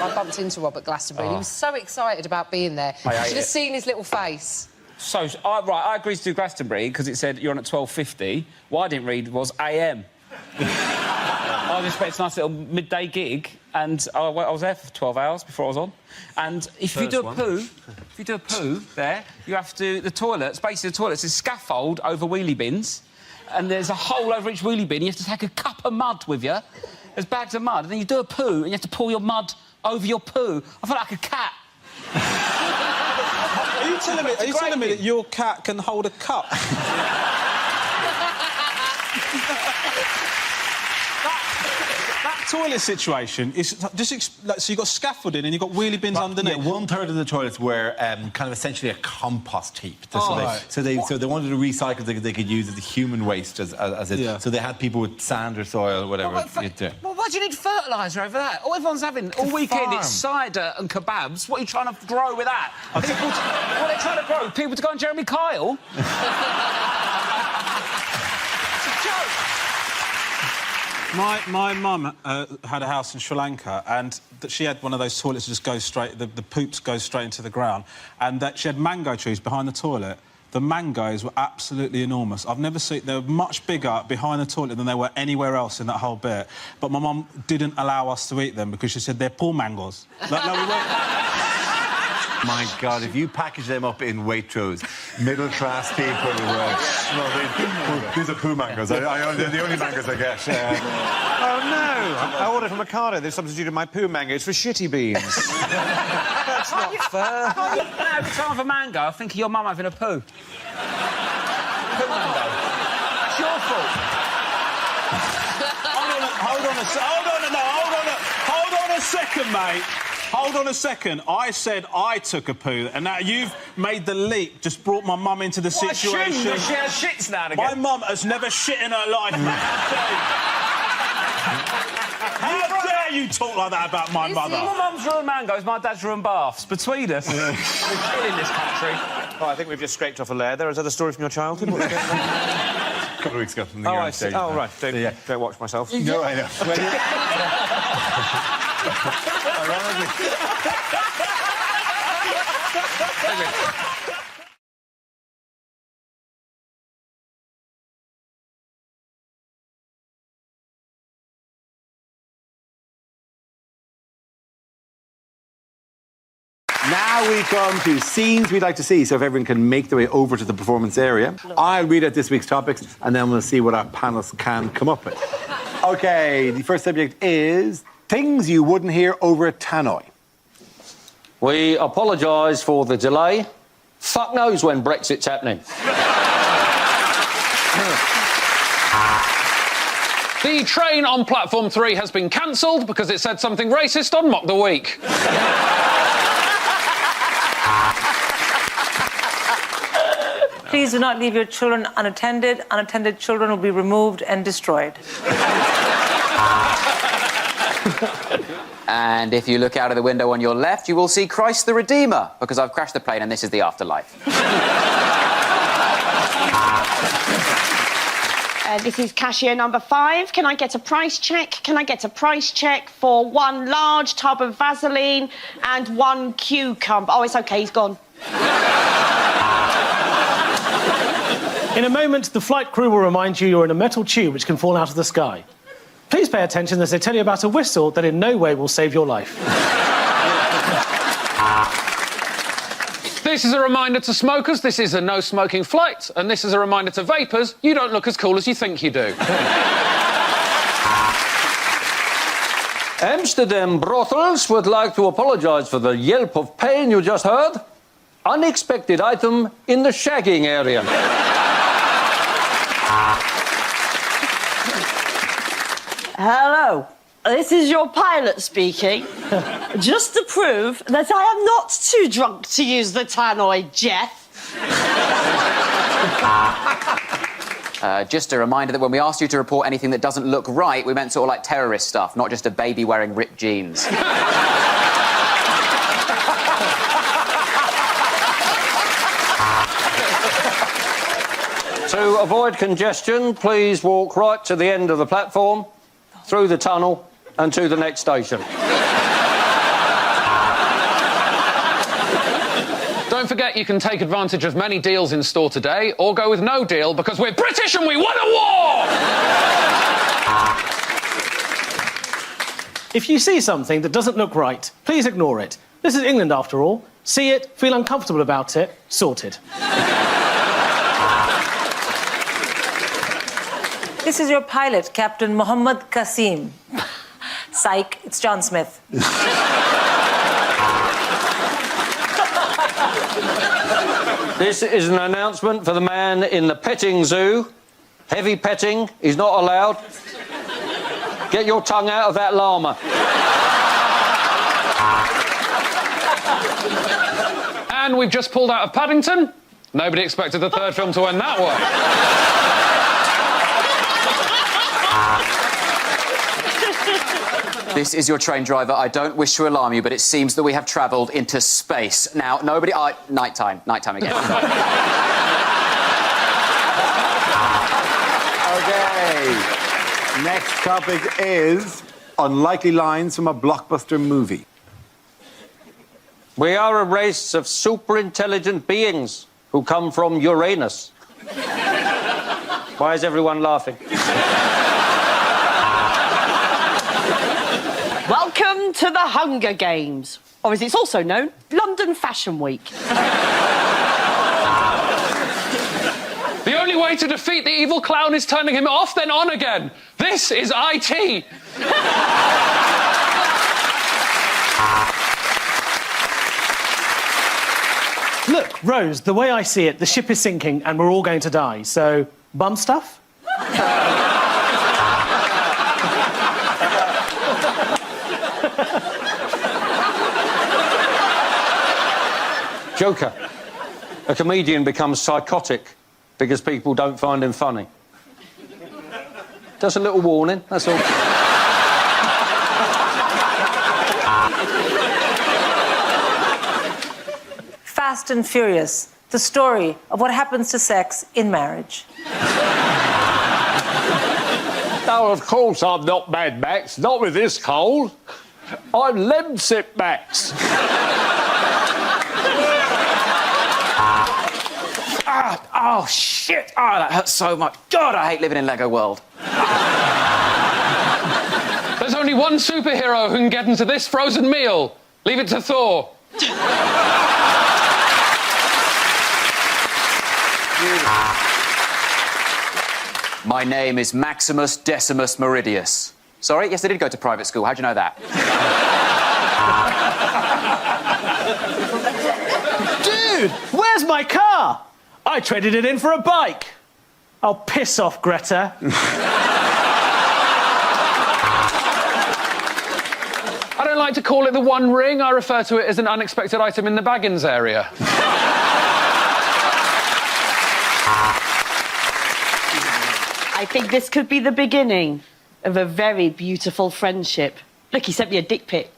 I bumped into Rob at Glastonbury. He was so excited about being there. You should have seen his little face. So, I agreed to do Glastonbury because it said you're on at 12:50. What I didn't read was AM. I was expecting a nice little midday gig, and I was there for 12 hours before I was on. And if you do a poo there, you have to... The toilets, basically the toilet's a scaffold over wheelie bins, and there's a hole over each wheelie bin. You have to take a cup of mud with you. There's bags of mud, and then you do a poo, and you have to pour your mud over your poo. I felt like a cat. Are you telling me that your cat can hold a cup? That toilet situation is just... so you've got scaffolding and you've got wheelie bins underneath. Yeah, 1/3 of the toilets were kind of essentially a compost heap. So they wanted to recycle they could use as the human waste as it. Yeah. So they had people with sand or soil, whatever. Well, why do you need fertiliser over that? All everyone's having all weekend it's cider and kebabs. What are you trying to grow with that? What are they trying to grow? People to go on Jeremy Kyle? It's a joke. My mum had a house in Sri Lanka, and she had one of those toilets that just go straight... The poops go straight into the ground, and that she had mango trees behind the toilet. The mangoes were absolutely enormous. I've never seen... They were much bigger behind the toilet than they were anywhere else in that whole bit. But my mum didn't allow us to eat them because she said they're poor mangoes. Like, no, we weren't... My God, if you package them up in Waitrose, middle-class people these are poo mangoes. They're the only mangoes I get. Oh, no. I ordered from Ocado. They've substituted my poo mangoes for shitty beans. That's not fair. Every time I have a mango, I think of your mum having a poo. Poo mango. It's your fault. Hold on a second, mate. Hold on a second. I said I took a poo, and now you've made the leap, just brought my mum into the situation. She has shits now and again. My mum has never shit in her life, mate. How dare you talk like that about my mother? My mum's ruined mangoes, my dad's ruined baths. Between us, we're still in this country. Oh, I think we've just scraped off a layer there. Is that a story from your childhood? What's going on? A couple of weeks ago from the I see. Oh, right. Don't watch myself. No, I know. Now we come to scenes we'd like to see, so if everyone can make their way over to the performance area. I'll read out this week's topics, and then we'll see what our panelists can come up with. OK, the first subject is things you wouldn't hear over a tannoy. We apologise for the delay. Fuck knows when Brexit's happening. The train on platform 3 has been cancelled because it said something racist on Mock the Week. Please do not leave your children unattended. Unattended children will be removed and destroyed. And if you look out of the window on your left, you will see Christ the Redeemer, because I've crashed the plane and this is the afterlife. This is cashier number 5. Can I get a price check? Can I get a price check for 1 large tub of Vaseline and 1 cucumber? Oh, it's OK, he's gone. In a moment, the flight crew will remind you you're in a metal tube which can fall out of the sky. Please pay attention as they tell you about a whistle that in no way will save your life. This is a reminder to smokers, this is a no-smoking flight, and this is a reminder to vapors, you don't look as cool as you think you do. Amsterdam brothels would like to apologise for the yelp of pain you just heard. Unexpected item in the shagging area. Hello, this is your pilot speaking. Just to prove that I am not too drunk to use the tannoy, Jeff. Just a reminder that when we asked you to report anything that doesn't look right, we meant sort of like terrorist stuff, not just a baby wearing ripped jeans. To avoid congestion, please walk right to the end of the platform, through the tunnel and to the next station. don't forget you can take advantage of many deals in store today, or go with no deal because we're British and we won a war! If you see something that doesn't look right, please ignore it. This is England, after all. See it, feel uncomfortable about it, sorted. This is your pilot, Captain Mohammed Qasim. Psych, it's John Smith. This is an announcement for the man in the petting zoo. Heavy petting is not allowed. Get your tongue out of that llama. And we've just pulled out of Paddington. Nobody expected the third film to end that way. This is your train driver. I don't wish to alarm you, but it seems that we have travelled into space. Now, nobody... nighttime. Nighttime again. Okay. Next topic is unlikely lines from a blockbuster movie. We are a race of super-intelligent beings who come from Uranus. Why is everyone laughing? Welcome to the Hunger Games, or as it's also known, London Fashion Week. The only way to defeat the evil clown is turning him off, then on again. This is IT. Look, Rose, the way I see it, the ship is sinking and we're all going to die, so bum stuff? Joker. A comedian becomes psychotic because people don't find him funny. Just a little warning, that's all. Fast and Furious, the story of what happens to sex in marriage. No, of course I'm not Mad Max, not with this cold. I'm Lemsip Max. Oh, shit! Oh, that hurts so much. God, I hate living in Lego World. There's only one superhero who can get into this frozen meal. Leave it to Thor. My name is Maximus Decimus Meridius. Sorry? Yes, I did go to private school. How'd you know that? Dude, where's my car? I traded it in for a bike. Oh, piss off, Greta. I don't like to call it the One Ring. I refer to it as an unexpected item in the Baggins area. I think this could be the beginning of a very beautiful friendship. Look, he sent me a dick pic.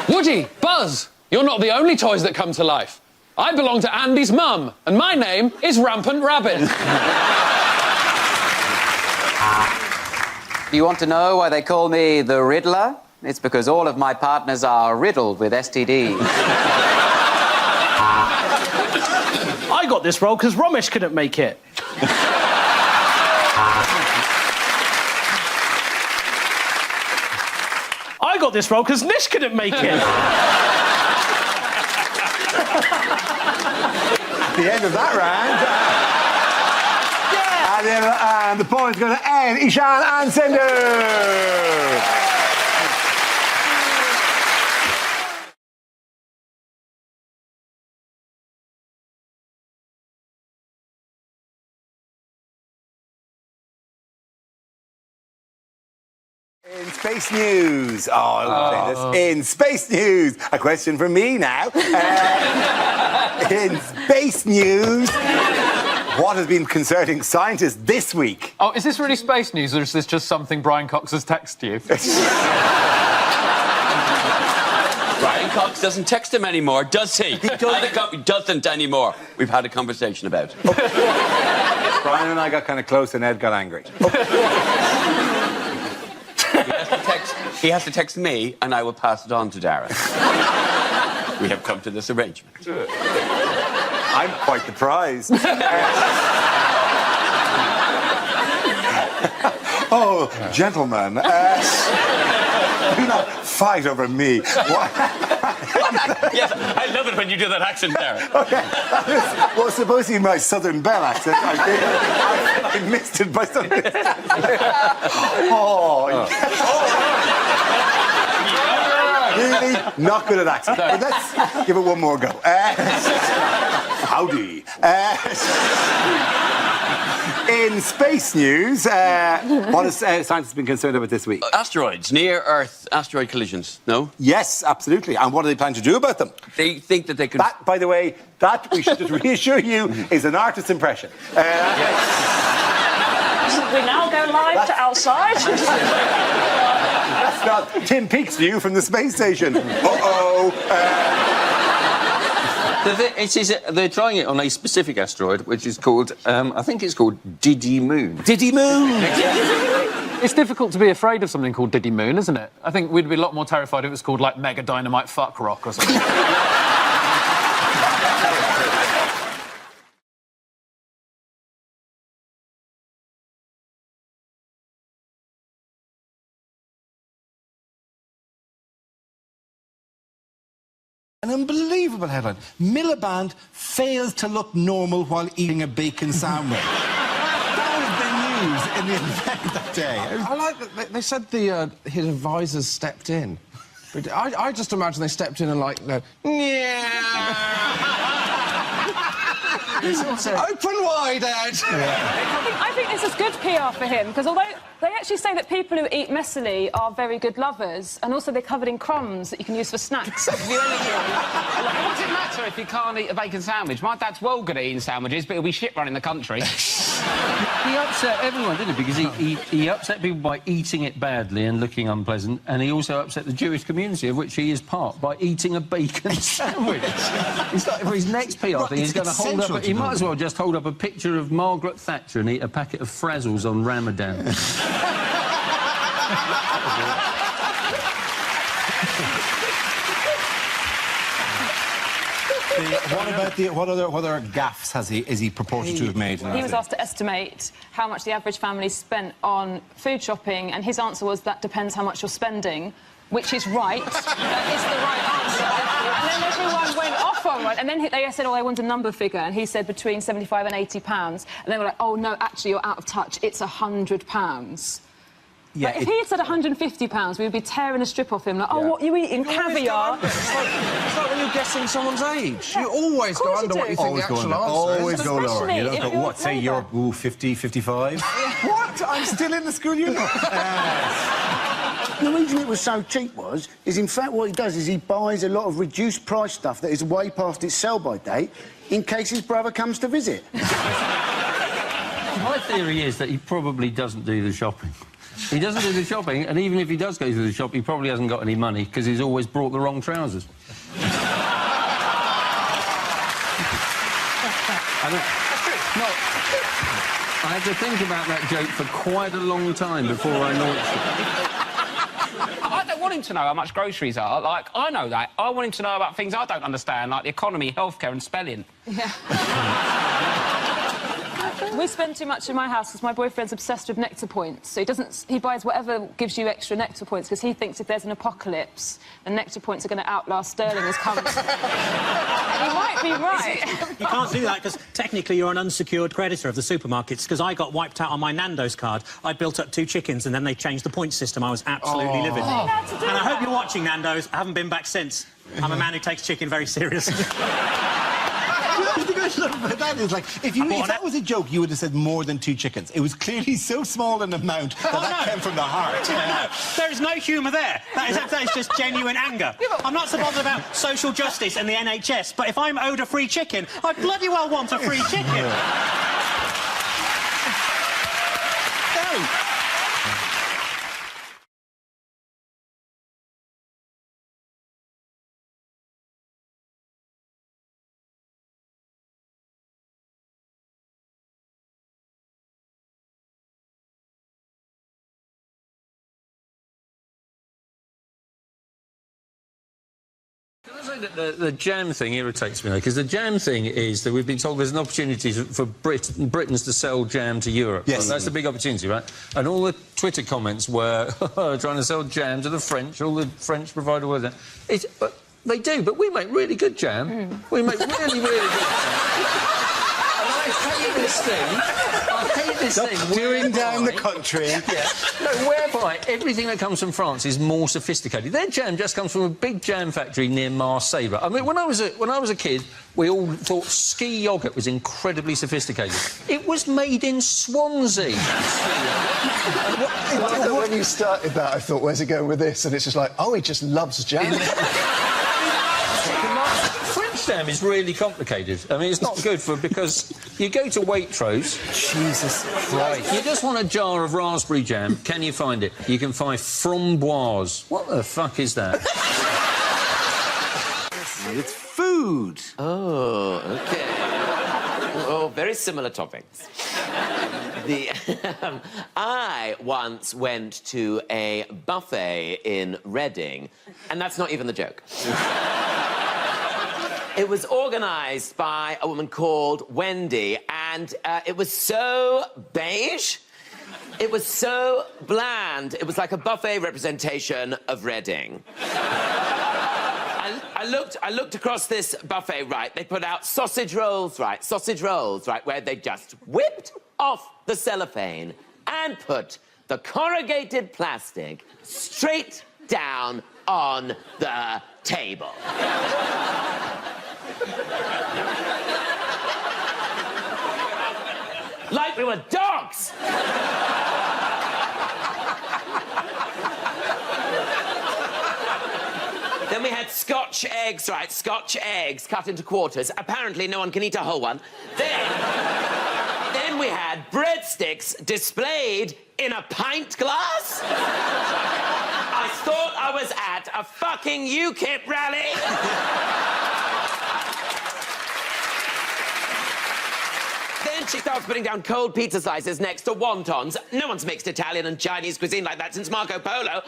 Woody, Buzz, you're not the only toys that come to life. I belong to Andy's mum, and my name is Rampant Rabbit. You want to know why they call me the Riddler? It's because all of my partners are riddled with STDs. I got this role because Romesh couldn't make it. I got this role because Nish couldn't make it. At the end of that round... And the point's going to end. Ishan and Sindhu. In space news. Oh, I love saying this. In space news. A question for me now. In space news. What has been concerning scientists this week? Oh, is this really space news, or is this just something Brian Cox has texted you? Brian Cox doesn't text him anymore, does he? He doesn't anymore. We've had a conversation about it. Brian and I got kind of close and Ed got angry. He has to text me, and I will pass it on to Darren. we have come to this arrangement. I'm quite the prize. Oh, gentlemen, do not fight over me. Yes, I love it when you do that accent, Derek. Okay. Well, supposing my Southern Belle accent, I missed it by something. Really? Not good at accents. But let's give it one more go. Howdy. In space news, what has scientists been concerned about this week? Asteroids, near-Earth asteroid collisions, no? Yes, absolutely. And what do they plan to do about them? They think that they could... That, by the way, that, we should just reassure you, is an artist's impression. We now go live to outside. That's not Tim Peake's view from the space station. They're trying it on a specific asteroid, which is called, I think it's called Diddy Moon. Diddy Moon! It's difficult to be afraid of something called Diddy Moon, isn't it? I think we'd be a lot more terrified if it was called, like, Mega Dynamite Fuck Rock or something. An unbelievable headline. Miliband fails to look normal while eating a bacon sandwich. That was the news in the event that day. I like that they said his advisors stepped in. But I just imagine they stepped in and open wide, Ed! I think this is good PR for him, because although they actually say that people who eat messily are very good lovers, and also they're covered in crumbs that you can use for snacks. What does it matter if you can't eat a bacon sandwich? My dad's well good at eating sandwiches, but he'll be shit running the country. He upset everyone, didn't he? Because he upset people by eating it badly and looking unpleasant, and he also upset the Jewish community, of which he is part, by eating a bacon sandwich. He's like, for his next PR thing, he's going to hold up... He might as well just hold up a picture of Margaret Thatcher and eat a packet of Frazzles on Ramadan. What other gaffes is he purported to have made? He was asked to estimate how much the average family spent on food shopping, and his answer was, that depends how much you're spending, which is right. That is the right answer. And then everyone went off on one. And then they said, oh, I want a number figure. And he said between £75 and £80. And they were like, oh, no, actually, you're out of touch. It's £100. Yeah, if he had said £150, we would be tearing a strip off him, like, oh, what are you eating? Caviar? It's like when you're guessing someone's age. You always go under what you think the actual answer is. Always go lower. You don't go, what, say you're 50, 55? What? I'm still in the school uniform. The reason it was so cheap is in fact what he does is he buys a lot of reduced price stuff that is way past its sell-by date in case his brother comes to visit. My theory is that he probably doesn't do the shopping. He doesn't do the shopping, and even if he does go to the shop, he probably hasn't got any money because he's always brought the wrong trousers. I had to think about that joke for quite a long time before I launched it. I don't want him to know how much groceries are. Like, I know that. I want him to know about things I don't understand, like the economy, healthcare and spelling. Yeah. We spend too much in my house because my boyfriend's obsessed with nectar points. So he buys whatever gives you extra nectar points because he thinks if there's an apocalypse, the nectar points are going to outlast sterling as currency. He might be right. You can't do that because technically you're an unsecured creditor of the supermarkets, because I got wiped out on my Nando's card. I built up 2 chickens and then they changed the point system. I was absolutely livid. And I hope you're watching, Nando's. I haven't been back since. I'm a man who takes chicken very seriously. That is like, if that was a joke, you would have said more than 2 chickens. It was clearly so small an amount that came from the heart. There is no humour there. That is just genuine anger. I'm not so bothered about social justice and the NHS, but if I'm owed a free chicken, I bloody well want a free chicken. say that the jam thing irritates me, though, because the jam thing is that we've been told there's an opportunity for Britons to sell jam to Europe. Yes. That's the big opportunity, right? And all the Twitter comments were trying to sell jam to the French, all the French provide all of that. But they do, but we make really good jam. We make really, really good jam. I hate this thing. Doing down the country. Yeah. No, whereby everything that comes from France is more sophisticated. Their jam just comes from a big jam factory near Marseille. I mean, when I was a kid, we all thought ski yoghurt was incredibly sophisticated. It was made in Swansea. When you started that, I thought, where's he going with this? And it's just like, oh, he just loves jam. French jam is really complicated. I mean, it's not good because you go to Waitrose. Jesus Christ. You just want a jar of raspberry jam. Can you find it? You can find framboise. What the fuck is that? It's food. Oh, OK. Oh, very similar topics. I once went to a buffet in Reading, and that's not even the joke. It was organised by a woman called Wendy, and it was so beige. It was so bland. It was like a buffet representation of Reading. I looked across this buffet, right? They put out sausage rolls, right? Sausage rolls, right? Where they just whipped off the cellophane and put the corrugated plastic straight down on the table. Like we were dogs! Then we had Scotch eggs, right? Scotch eggs cut into quarters. Apparently no one can eat a whole one. Then we had breadsticks displayed in a pint glass. I thought I was at a fucking UKIP rally. Then she starts putting down cold pizza slices next to wontons. No one's mixed Italian and Chinese cuisine like that since Marco Polo.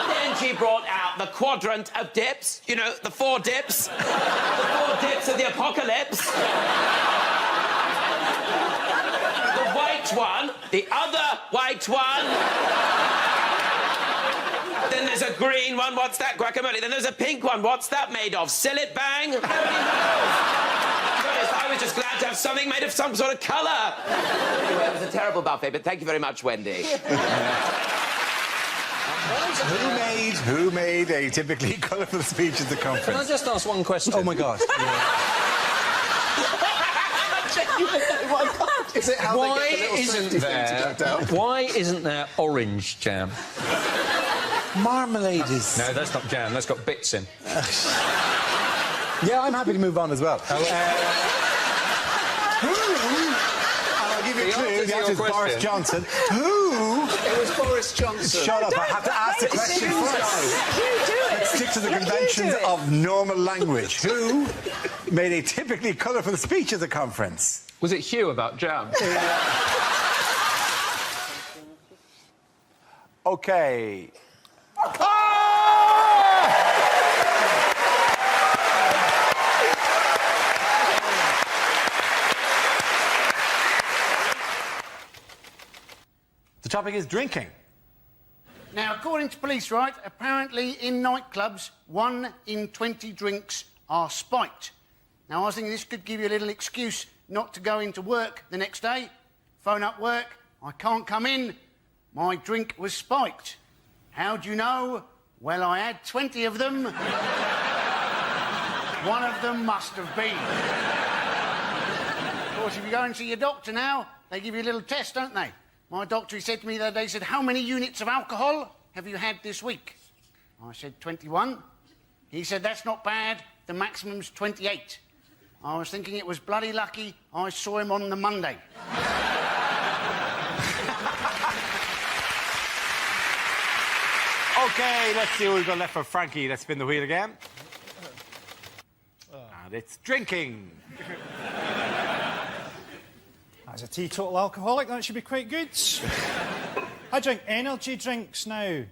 Then she brought out the quadrant of dips. You know, the 4 dips. The 4 dips of the apocalypse. The white one. The other white one. Then there's a green one. What's that? Guacamole. Then there's a pink one. What's that made of? Sillet bang? Nobody knows. I was just glad to have something made of some sort of colour. Anyway, it was a terrible buffet, but thank you very much, Wendy. Who made a typically colourful speech at the conference? Can I just ask one question? Oh, my God. Is it how they get the little safety thing to go down? Why isn't there orange jam? Marmalade is... No, that's not jam. That's got bits in. Yeah, I'm happy to move on as well. And I'll give you a clue. The answer is Boris Johnson. Who? It was Boris Johnson. Shut up, I have to ask the question first. Let's stick to the conventions of normal language. Who made a typically colourful speech at the conference? Was it Hugh about jam? OK. The topic is drinking. Now, according to police, right, apparently in nightclubs, 1 in 20 drinks are spiked. Now, I was thinking this could give you a little excuse not to go into work the next day. Phone up work, I can't come in, my drink was spiked. How do you know? Well, I had 20 of them. One of them must have been. Of course, if you go and see your doctor now, they give you a little test, don't they? My doctor, he said to me the other day, he said, how many units of alcohol have you had this week? I said, 21. He said, that's not bad. The maximum's 28. I was thinking it was bloody lucky I saw him on the Monday. OK, let's see what we've got left for Frankie. Let's spin the wheel again. And it's drinking. As a teetotal alcoholic, that should be quite good. I drink energy drinks now.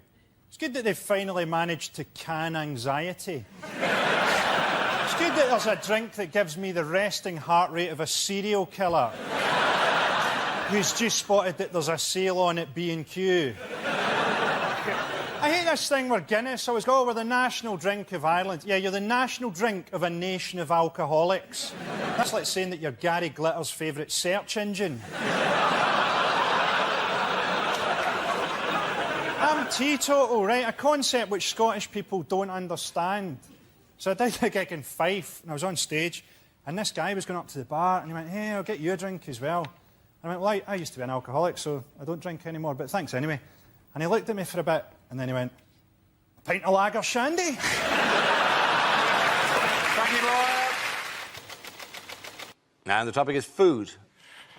It's good that they've finally managed to can anxiety. It's good that there's a drink that gives me the resting heart rate of a serial killer who's just spotted that there's a sale on at B&Q. I hate this thing where Guinness always go, oh, we're the national drink of Ireland. Yeah, you're the national drink of a nation of alcoholics. That's like saying that you're Gary Glitter's favourite search engine. I'm teetotal, right? A concept which Scottish people don't understand. So I did a gig in Fife, and I was on stage, and this guy was going up to the bar, and he went, hey, I'll get you a drink as well. And I went, well, I used to be an alcoholic, so I don't drink anymore, but thanks anyway. And he looked at me for a bit, and then he went, a pint of lager shandy? Frankie Boyle. And the topic is food.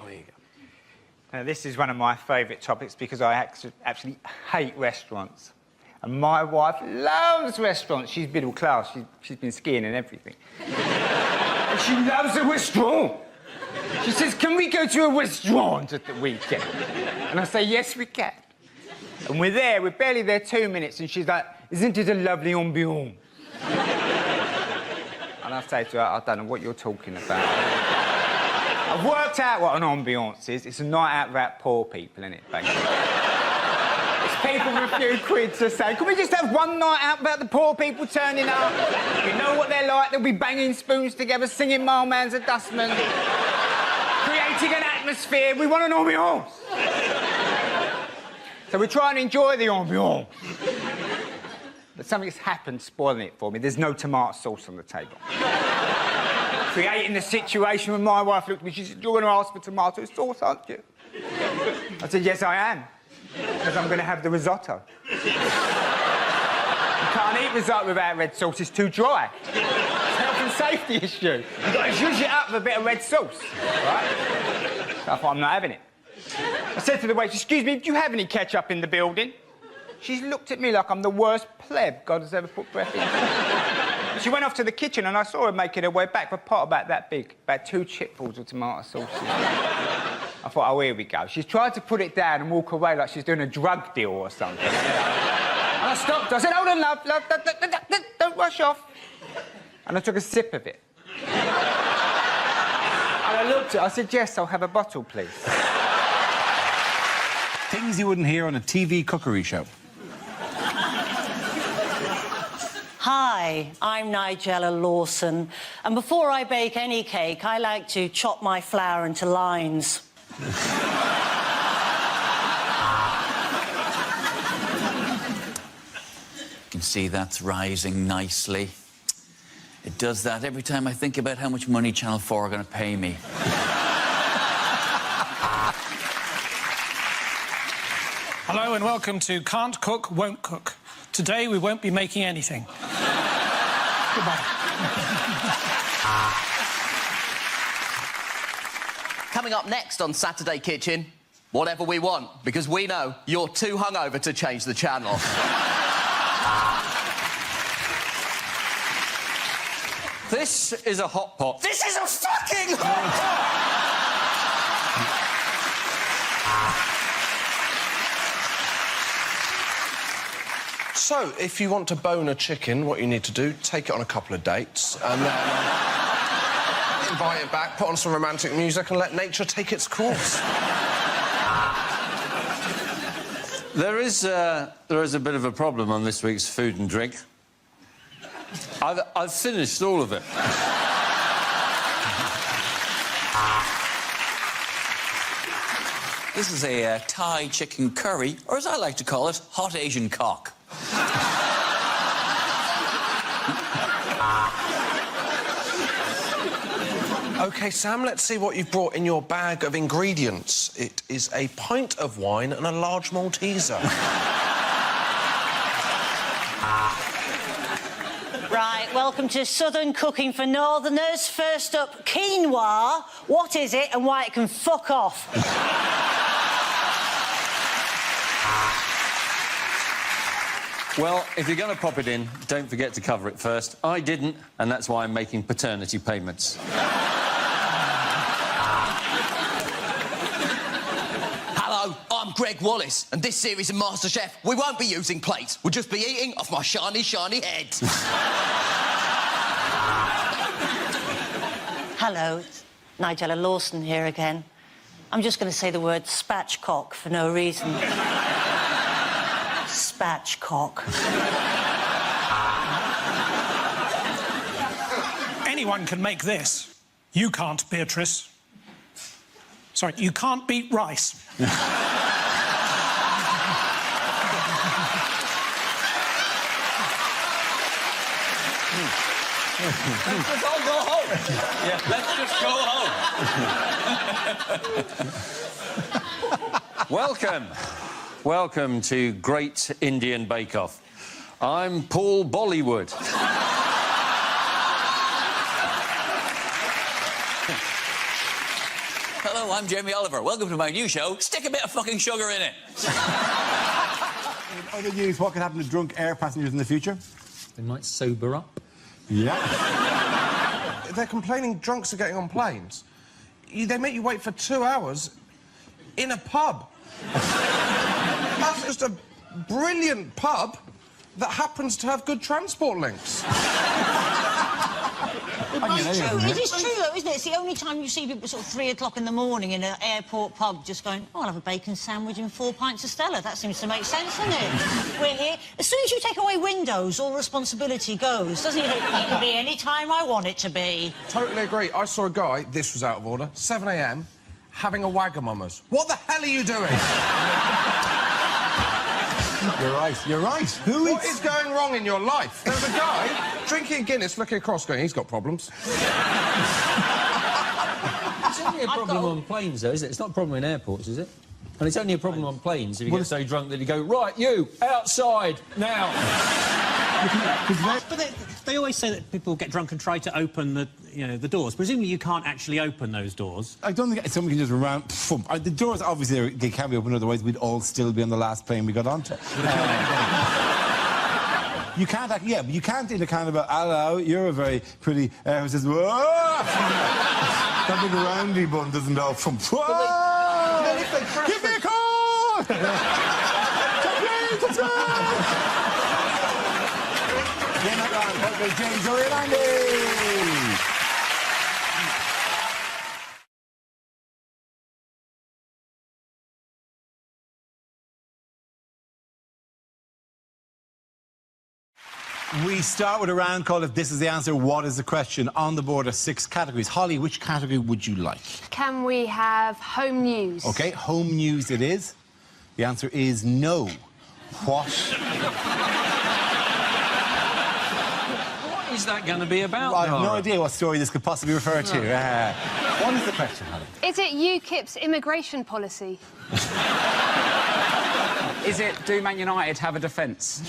Oh, here you go. Now, this is one of my favourite topics because I actually hate restaurants. And my wife loves restaurants. She's middle class. She's been skiing and everything. And she loves a restaurant. She says, can we go to a restaurant at the weekend? And I say, yes, we can. And we're there, we're barely there 2 minutes, and she's like, isn't it a lovely ambiance? And I say to her, I don't know what you're talking about. I've worked out what an ambiance is. It's a night out without poor people, isn't it, basically? It's people with a few quid to say, can we just have one night out without the poor people turning up? You know what they're like, they'll be banging spoons together, singing Mailman's a Dustman, creating an atmosphere. We want an ambiance. So we're trying to enjoy the ambiance. But something's happened spoiling it for me. There's no tomato sauce on the table. Creating the situation when my wife looked at me, she said, you're going to ask for tomato sauce, aren't you? I said, yes, I am. Because I'm going to have the risotto. You can't eat risotto without red sauce, it's too dry. It's a health and safety issue. You've got to zhuzh it up with a bit of red sauce, right? So I thought, I'm not having it. I said to the waitress, excuse me, do you have any ketchup in the building? She's looked at me like I'm the worst pleb God has ever put breath in. She went off to the kitchen and I saw her making her way back with a pot about that big, about 2 chipfuls of tomato sauce. I thought, oh, here we go. She's tried to put it down and walk away like she's doing a drug deal or something. And I stopped her. I said, hold on, love, don't rush off. And I took a sip of it. And I looked at her, I said, yes, I'll have a bottle, please. Things you wouldn't hear on a TV cookery show. Hi, I'm Nigella Lawson, and before I bake any cake, I like to chop my flour into lines. You can see that's rising nicely. It does that every time I think about how much money Channel 4 are going to pay me. Hello and welcome to Can't Cook, Won't Cook. Today we won't be making anything. Goodbye. Coming up next on Saturday Kitchen, whatever we want, because we know you're too hungover to change the channel. This is a hot pot. This is a fucking hot pot! So, if you want to bone a chicken, what you need to do, take it on a couple of dates, and then invite it back, put on some romantic music, and let nature take its course. There is a bit of a problem on this week's food and drink. I've finished all of it. This is a Thai chicken curry, or as I like to call it, hot Asian cock. OK, Sam, let's see what you've brought in your bag of ingredients. It is a pint of wine and a large Malteser. Right, welcome to Southern Cooking for Northerners. First up, quinoa. What is it and why it can fuck off? Well, if you're going to pop it in, don't forget to cover it first. I didn't, and that's why I'm making paternity payments. Hello, I'm Greg Wallace, and this series of MasterChef, we won't be using plates. We'll just be eating off my shiny, shiny head. Hello, it's Nigella Lawson here again. I'm just going to say the word spatchcock for no reason. Spatchcock. Anyone can make this. You can't, Beatrice. Sorry, you can't beat rice. Let's just all go home. Yeah, let's just go home. Welcome to Great Indian Bake Off. I'm Paul Bollywood. Hello, I'm Jamie Oliver. Welcome to my new show. Stick a bit of fucking sugar in it. In other news, what could happen to drunk air passengers in the future? They might sober up. Yeah. They're complaining drunks are getting on planes. They make you wait for 2 hours in a pub. That's just a brilliant pub that happens to have good transport links. It is true, though, isn't it? It's the only time you see people sort of 3 o'clock in the morning in an airport pub just going, oh, I'll have a bacon sandwich and 4 pints of Stella. That seems to make sense, doesn't it? We're here. As soon as you take away windows, all responsibility goes, doesn't it? It can be any time I want it to be. Totally agree. I saw a guy, this was out of order, 7 a.m, having a Wagamama's. What the hell are you doing? You're right. What is going wrong in your life? There's a guy drinking Guinness, looking across, going, he's got problems. It's only a problem on planes, though, isn't it? It's not a problem in airports, is it? And it's only a problem on planes if you get so drunk that you go, right, you, outside, now. But they always say that people get drunk and try to open the doors. Presumably you can't actually open those doors. I don't think somebody can just run around. The doors, obviously, they can't be open, otherwise we'd all still be on the last plane we got onto. You can't, but you can't in a kind of a, hello, you're a very pretty, who says, whoa! That big roundy bun doesn't go from, whoa! Give me a call! Let's go! James Orlando. We start with a round called If This Is the Answer, What Is the Question? On the board are 6 categories. Holly, which category would you like? Can we have home news? OK, home news it is. The answer is no. What? What is that going to be about, I have no Nora? idea what story this could possibly refer to. What is the question, Holly? Is it UKIP's immigration policy? Is it, do Man United have a defence?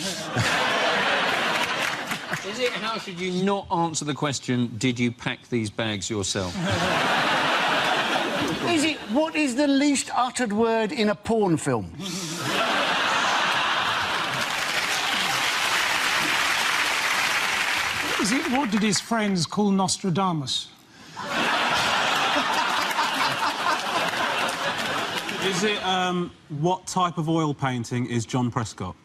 Is it, how should you not answer the question, did you pack these bags yourself? Is it, what is the least uttered word in a porn film? Is it what did his friends call Nostradamus? Is it, what type of oil painting is John Prescott?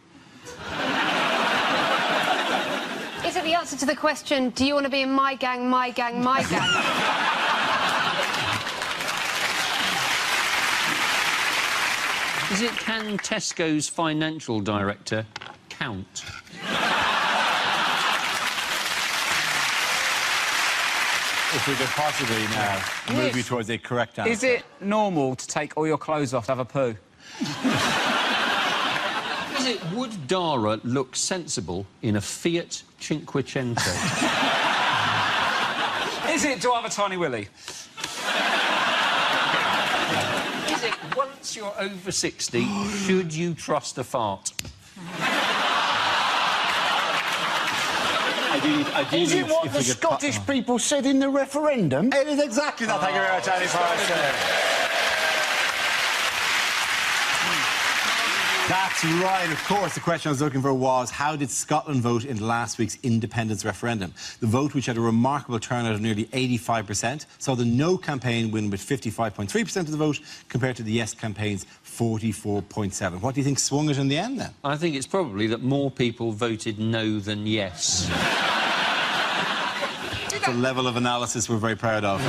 Is it the answer to the question, do you want to be in my gang, my gang, my gang? Is it, can Tesco's financial director count? If we could possibly now move you towards a correct answer. Is it normal to take all your clothes off to have a poo? Is it, would Dara look sensible in a Fiat Cinquecento? Is it, do I have a tiny willy? Is it, once you're over 60, should you trust a fart? Is it what the Scottish people said in the referendum? It is exactly that. Thank you very much, Andy Forrester. That's right, of course. The question I was looking for was, how did Scotland vote in last week's independence referendum? The vote, which had a remarkable turnout of nearly 85%, saw the No campaign win with 55.3% of the vote, compared to the Yes campaign's 44.7%. What do you think swung it in the end, then? I think it's probably that more people voted no than yes. It's a level of analysis we're very proud of.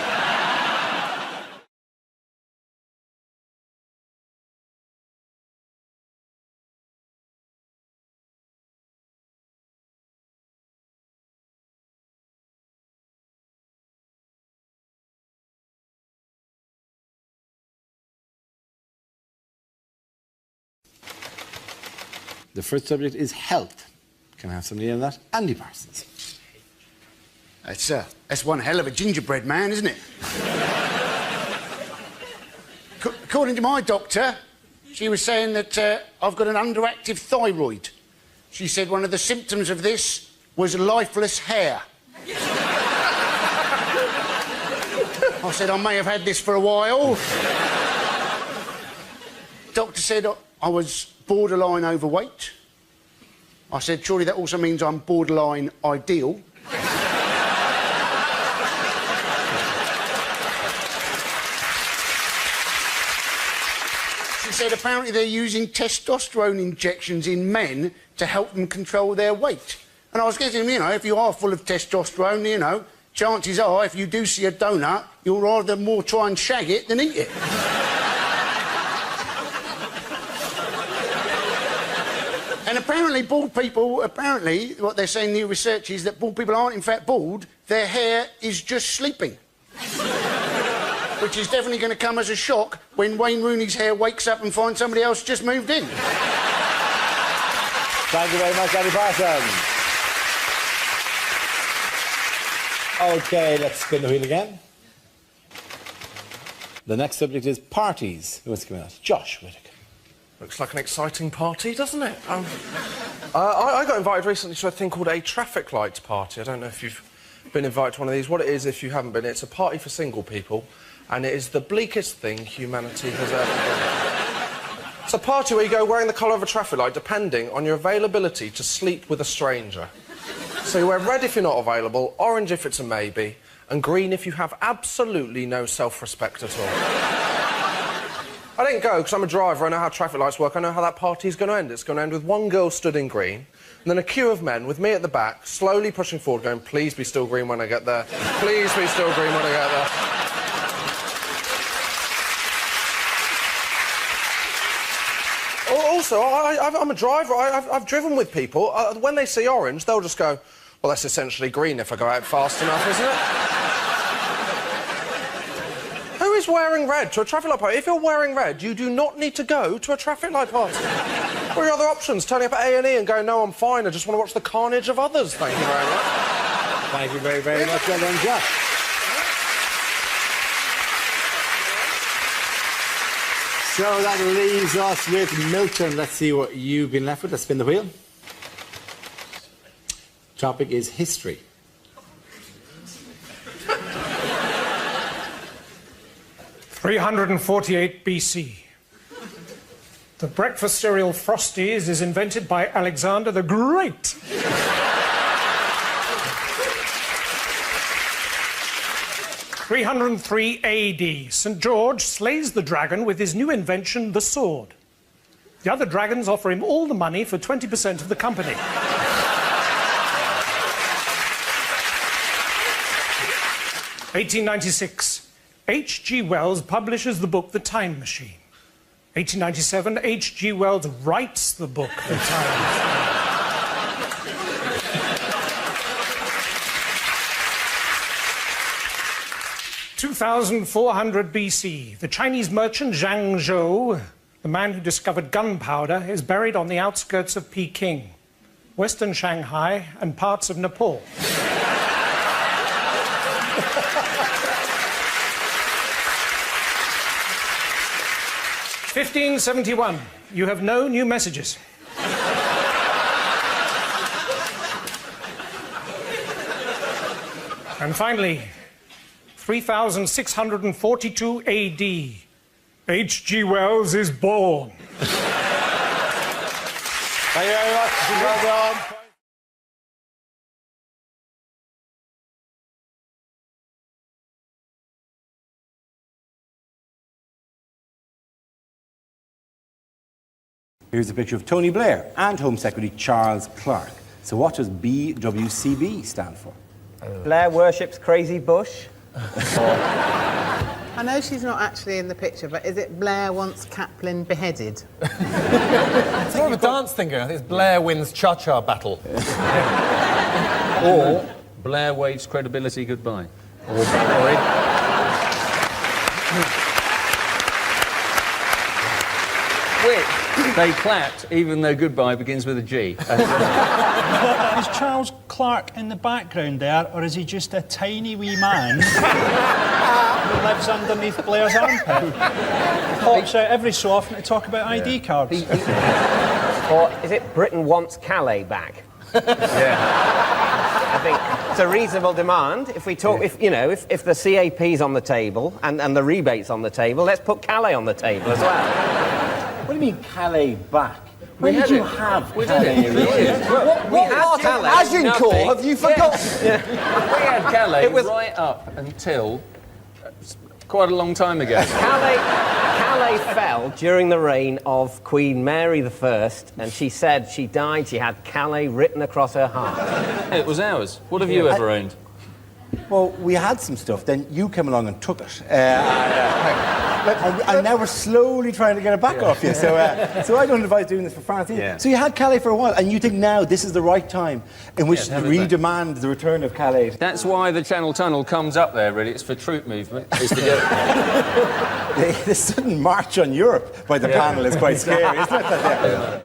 The first subject is health. Can I have somebody in that? Andy Parsons. That's one hell of a gingerbread man, isn't it? According to my doctor, she was saying that I've got an underactive thyroid. She said one of the symptoms of this was lifeless hair. I said I may have had this for a while. Doctor said I was borderline overweight. I said, surely that also means I'm borderline ideal. She said apparently they're using testosterone injections in men to help them control their weight. And I was getting, you know, if you are full of testosterone, you know, chances are if you do see a donut, you'll rather more try and shag it than eat it. And apparently bald people, what they're saying in the research is that bald people aren't in fact bald, their hair is just sleeping. Which is definitely going to come as a shock when Wayne Rooney's hair wakes up and finds somebody else just moved in. Thank you very much, Andy Parsons. OK, let's spin the wheel again. The next subject is parties. Who wants to come out? Josh Whittaker. Looks like an exciting party, doesn't it? I got invited recently to a thing called a traffic lights party. I don't know if you've been invited to one of these. What it is, if you haven't been, it's a party for single people, and it is the bleakest thing humanity has ever done. It's a party where you go wearing the colour of a traffic light, depending on your availability to sleep with a stranger. So you wear red if you're not available, orange if it's a maybe, and green if you have absolutely no self-respect at all. I didn't go because I'm a driver, I know how traffic lights work, I know how that party's going to end. It's going to end with one girl stood in green, and then a queue of men with me at the back, slowly pushing forward, going, please be still green when I get there. Please be still green when I get there. Also, I'm a driver, I've driven with people. When they see orange, they'll just go, well, that's essentially green if I go out fast enough, isn't it? Who is wearing red to a traffic light party? If you're wearing red, you do not need to go to a traffic light party. What are your other options? Turning up at A&E and going, no, I'm fine, I just want to watch the carnage of others. Thank you very much. Thank you very, very much. Well done, Josh. So that leaves us with Milton. Let's see what you've been left with. Let's spin the wheel. Topic is history. (348 BC). The breakfast cereal Frosties is invented by Alexander the Great. (303 AD). St. George slays the dragon with his new invention, the sword. The other dragons offer him all the money for 20% of the company. (1896). H.G. Wells publishes the book The Time Machine. 1897, H.G. Wells writes the book The Time Machine. 2400 BC, the Chinese merchant Zhang Zhou, the man who discovered gunpowder, is buried on the outskirts of Peking, western Shanghai and parts of Nepal. 1571. You have no new messages. And finally, 3642 AD. H.G. Wells is born. Thank you very much. Well done. Here's a picture of Tony Blair and Home Secretary Charles Clarke. So what does BWCB stand for? Blair worships Crazy Bush. I know she's not actually in the picture, but is it Blair wants Kaplan beheaded? It's more of a dance thing going. I think it's Blair wins cha-cha battle. Or Blair waves credibility goodbye. Or they clapped, even though goodbye begins with a G. Is Charles Clarke in the background there, or is he just a tiny wee man who lives underneath Blair's armpit? Pops out every so often to talk about ID cards. Or is it Britain wants Calais back? I think it's a reasonable demand. If we talk, if the CAP's on the table and the rebates on the table, let's put Calais on the table as well. What do you mean Calais back? When did you have Calais? We had Calais. Agincourt, have you forgotten? We had Calais right up until quite a long time ago. Calais fell during the reign of Queen Mary I, and she said she died, she had Calais written across her heart. It was ours. What have you ever owned? Well, we had some stuff, then you came along and took it. And now we're slowly trying to get it back off you. So I don't advise doing this for France either. Yeah. So you had Calais for a while, and you think now this is the right time in which to redemand the return of Calais. That's why the Channel Tunnel comes up there, really. It's for troop movement. It's to get... The sudden march on Europe by the panel is quite scary, isn't it?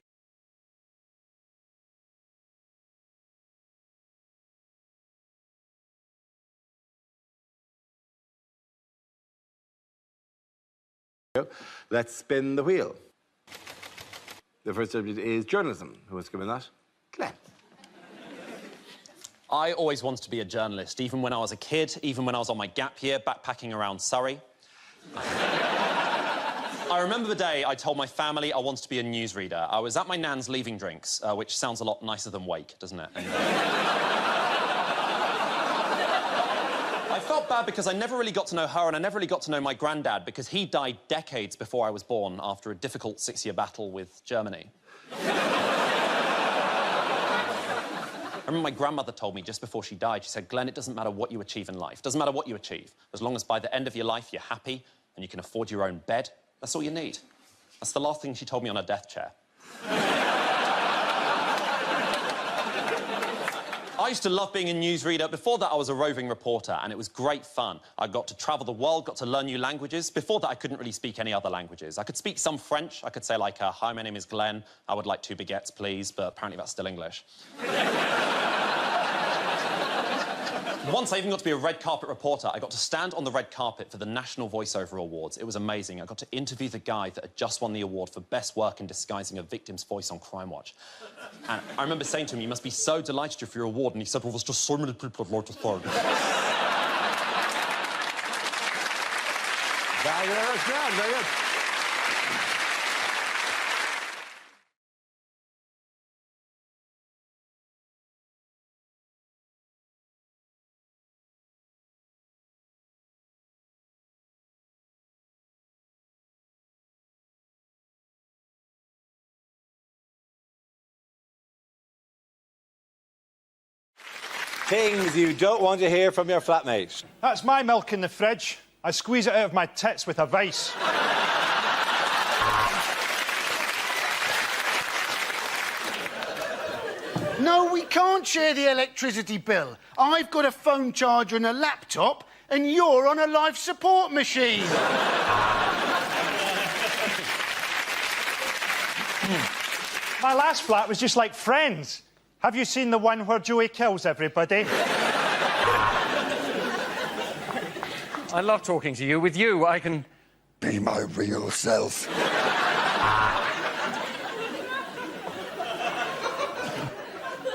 Yeah. Let's spin the wheel. The first subject is journalism. Who wants to come in that? Glenn. I always wanted to be a journalist, even when I was a kid, even when I was on my gap year, backpacking around Surrey. I remember the day I told my family I wanted to be a newsreader. I was at my nan's leaving drinks, which sounds a lot nicer than wake, doesn't it? I felt bad because I never really got to know her, and I never really got to know my granddad because he died decades before I was born after a difficult 6-year battle with Germany. I remember my grandmother told me just before she died, she said, Glenn, it doesn't matter what you achieve in life. It doesn't matter what you achieve. As long as by the end of your life you're happy and you can afford your own bed, that's all you need. That's the last thing she told me on her death chair. I used to love being a newsreader. Before that, I was a roving reporter, and it was great fun. I got to travel the world, got to learn new languages. Before that, I couldn't really speak any other languages. I could speak some French. I could say, like, hi, my name is Glenn. I would like 2 baguettes, please, but apparently that's still English. Once I even got to be a red carpet reporter. I got to stand on the red carpet for the National Voiceover Awards. It was amazing. I got to interview the guy that had just won the award for best work in disguising a victim's voice on Crime Watch. And I remember saying to him, you must be so delighted for your award. And he said, well, there's just so many people I'd like to thank. Very good, very good. Things you don't want to hear from your flatmate. That's my milk in the fridge. I squeeze it out of my tits with a vice. No, we can't share the electricity bill. I've got a phone charger and a laptop, and you're on a life support machine. My last flat was just like Friends. Have you seen the one where Joey kills everybody? I love talking to you. With you, I can... be my real self.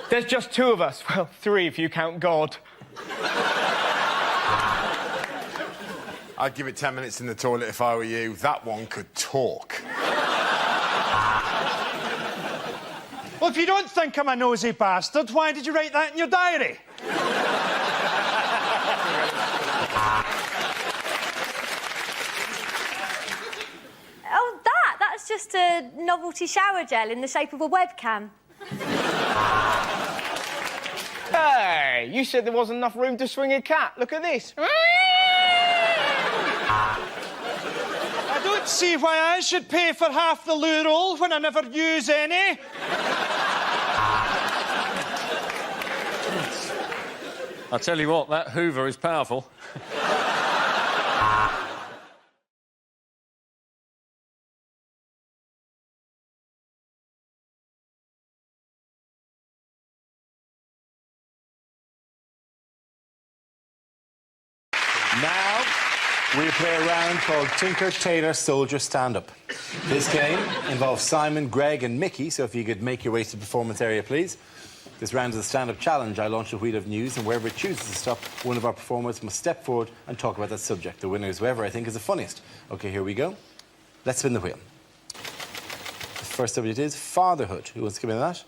There's just 2 of us. Well, 3 if you count God. I'd give it 10 minutes in the toilet if I were you. That one could talk. Well, if you don't think I'm a nosy bastard, why did you write that in your diary? Oh, that's just a novelty shower gel in the shape of a webcam. Hey, you said there wasn't enough room to swing a cat. Look at this. I don't see why I should pay for half the loo roll when I never use any. I tell you what, that Hoover is powerful. Now, we play a round called Tinker, Tailor, Soldier, Stand-Up. This game involves Simon, Greg and Mickey, so if you could make your way to the performance area, please. This round is a stand-up challenge. I launch a wheel of news, and wherever it chooses to stop, one of our performers must step forward and talk about that subject. The winner is whoever I think is the funniest. OK, here we go. Let's spin the wheel. The first subject is fatherhood. Who wants to come in on that?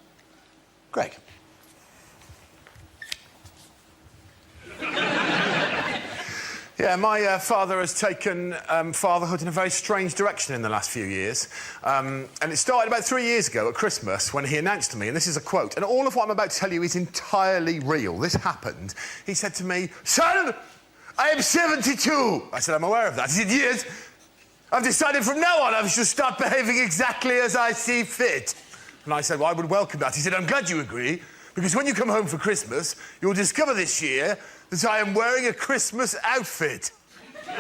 Greg. Yeah, my father has taken fatherhood in a very strange direction in the last few years. And it started about 3 years ago at Christmas when he announced to me, and this is a quote, and all of what I'm about to tell you is entirely real. This happened. He said to me, "Son, I am 72. I said, "I'm aware of that." He said, "Yes. I've decided from now on I should start behaving exactly as I see fit." And I said, "Well, I would welcome that." He said, "I'm glad you agree, because when you come home for Christmas, you'll discover this year that I am wearing a Christmas outfit." I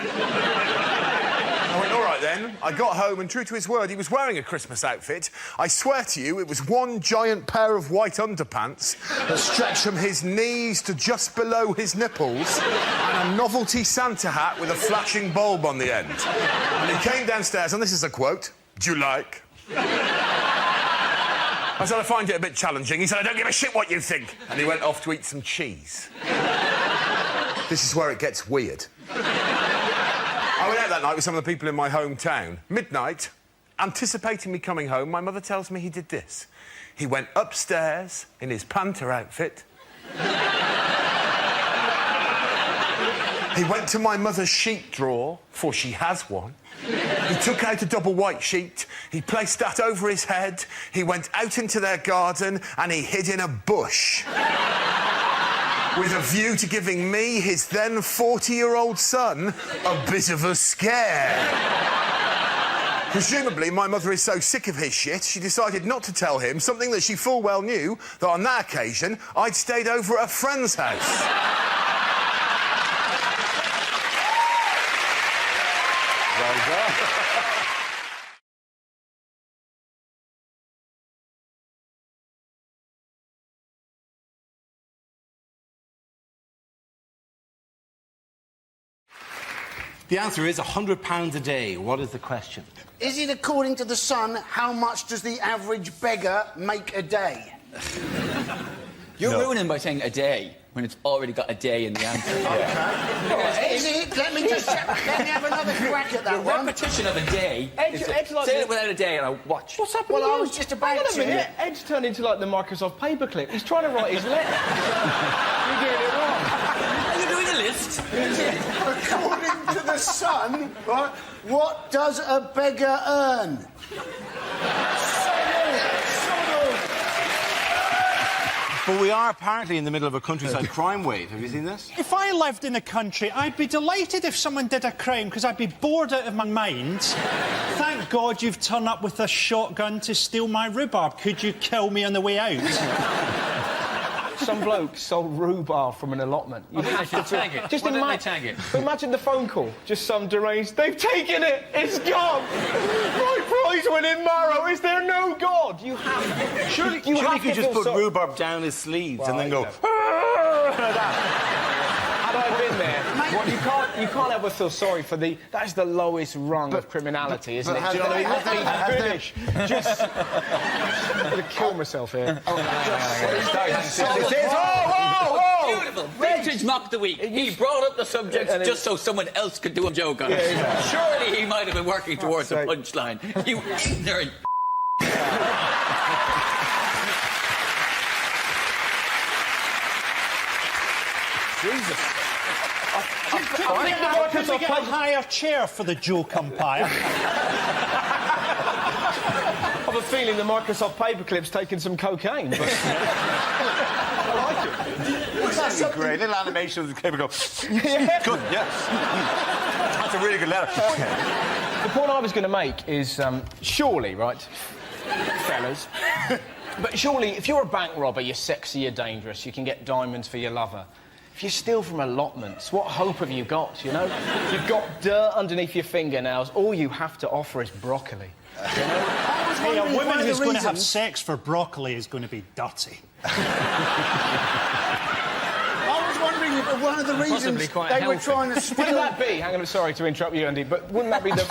went, "All right then." I got home and, true to his word, he was wearing a Christmas outfit. I swear to you, it was one giant pair of white underpants that stretched from his knees to just below his nipples, and a novelty Santa hat with a flashing bulb on the end. And he came downstairs, and this is a quote, "Do you like?" I said, "I find it a bit challenging." He said, "I don't give a shit what you think." And he went off to eat some cheese. This is where it gets weird. I went out that night with some of the people in my hometown. Midnight, anticipating me coming home, my mother tells me he did this. He went upstairs in his panter outfit. He went to my mother's sheet drawer, for she has one. He took out a double white sheet, he placed that over his head, he went out into their garden and he hid in a bush. With a view to giving me, his then 40-year-old son, a bit of a scare. Presumably, my mother is so sick of his shit, she decided not to tell him something that she full well knew, that on that occasion, I'd stayed over at a friend's house. Well done. The answer is £100 a day. What is the question? Is it according to the Sun, how much does the average beggar make a day? You're ruining by saying a day when it's already got a day in the answer. Is it? Let me have another crack at that Your one. repetition of a day. Ed's like say the- it without a day and I'll watch. What's happening? Well, I was just about Hang on a to. minute. Ed's turned into like the Microsoft paperclip. He's trying to write his letter. You're doing it wrong. Are you doing a list? According to the Sun, right, what does a beggar earn? But we are apparently in the middle of a countryside crime wave. Have you seen this? If I lived in a country, I'd be delighted if someone did a crime, because I'd be bored out of my mind. Thank God you've turned up with a shotgun to steal my rhubarb. Could you kill me on the way out? Some bloke sold rhubarb from an allotment. You have to tag it. Just Why don't they tag it? Imagine the phone call. Just some deranged. They've taken it. It's gone. My prize-winning marrow. Is there no God? You have. Surely you have to could just feel put rhubarb down his sleeves and then go. Had I been there, well, you can't ever feel sorry for the. That's the lowest rung of criminality, isn't it? Do you know what I mean? Finish. Just. I'm gonna kill myself here. Beautiful. Vintage Mock the Week. He brought up the subject just so someone else could do a joke on it. Surely he might have been working towards a punchline. You ignorant. Jesus. Can we get a higher chair for the joke umpire? I have a feeling the Microsoft paperclip's taken some cocaine, but... I like it. That's great. Little animation of the paper go... Yeah. Good, yeah. That's a really good letter. The point I was going to make is, surely, right, fellas, but surely, if you're a bank robber, you're sexy, you're dangerous, you can get diamonds for your lover. If you steal from allotments, what hope have you got, you know? You've got dirt underneath your fingernails, all you have to offer is broccoli. You know? Hey, a woman who's going to have sex for broccoli is going to be dirty. I was wondering if one of the reasons they were trying to steal... Wouldn't that be... Hang on, sorry to interrupt you, Andy, but wouldn't that be the...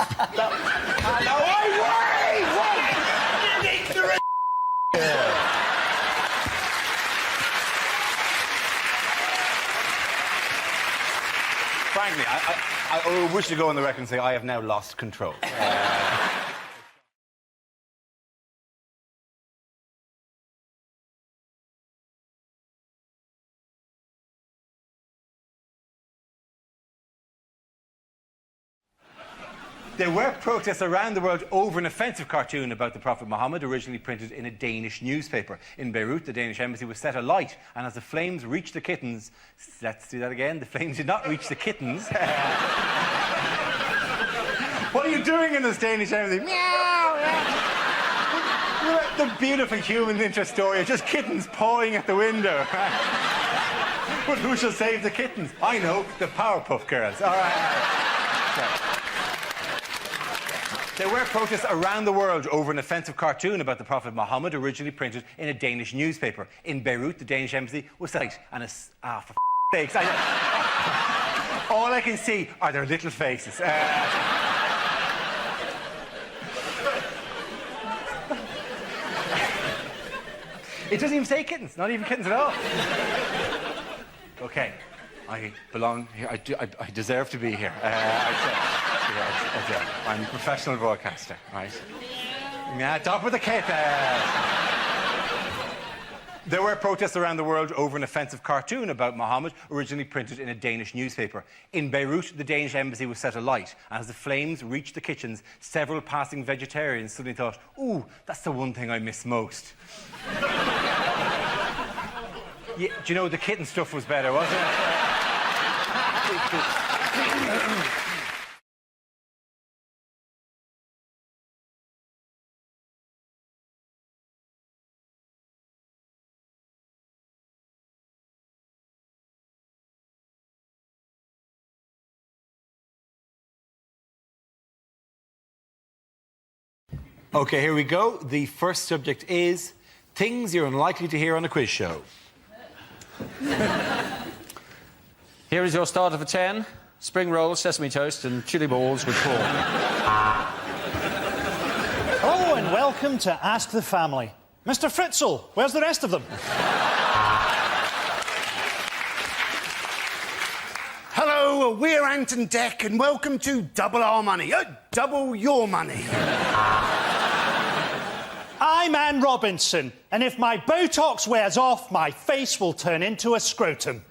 Frankly, I wish to go on the record and say I have now lost control. There were protests around the world over an offensive cartoon about the Prophet Muhammad, originally printed in a Danish newspaper. In Beirut, the Danish embassy was set alight, and as the flames reached the kittens... Let's do that again. The flames did not reach the kittens. What are you doing in this Danish embassy? Meow! The beautiful human interest story of just kittens pawing at the window. But who shall save the kittens? I know, the Powerpuff Girls. All right. There were protests around the world over an offensive cartoon about the Prophet Muhammad, originally printed in a Danish newspaper. In Beirut, the Danish embassy was set and for sakes. All I can see are their little faces. It doesn't even say kittens, not even kittens at all. OK, I belong here. I deserve to be here. I'm a professional broadcaster, right? Yeah, top of the kit. There were protests around the world over an offensive cartoon about Muhammad, originally printed in a Danish newspaper. In Beirut, the Danish embassy was set alight. As the flames reached the kitchens, several passing vegetarians suddenly thought, ooh, that's the one thing I miss most. Yeah, do you know, the kitten stuff was better, wasn't it? OK, here we go. The first subject is things you're unlikely to hear on a quiz show. Here is your starter for 10. Spring rolls, sesame toast and chili balls with pork. Hello and welcome to Ask the Family. Mr. Fritzl, where's the rest of them? Hello, we're Ant and Dec, and welcome to Double Our Money. Double Your Money. I'm Anne Robinson, and if my Botox wears off, my face will turn into a scrotum.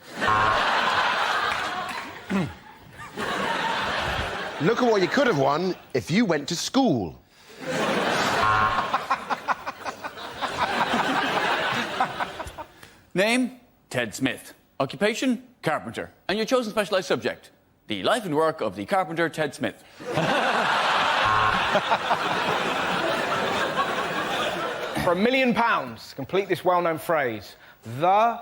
Look at what you could have won if you went to school. Name? Ted Smith. Occupation? Carpenter. And your chosen specialised subject? The life and work of the carpenter Ted Smith. For £1 million, complete this well-known phrase. The...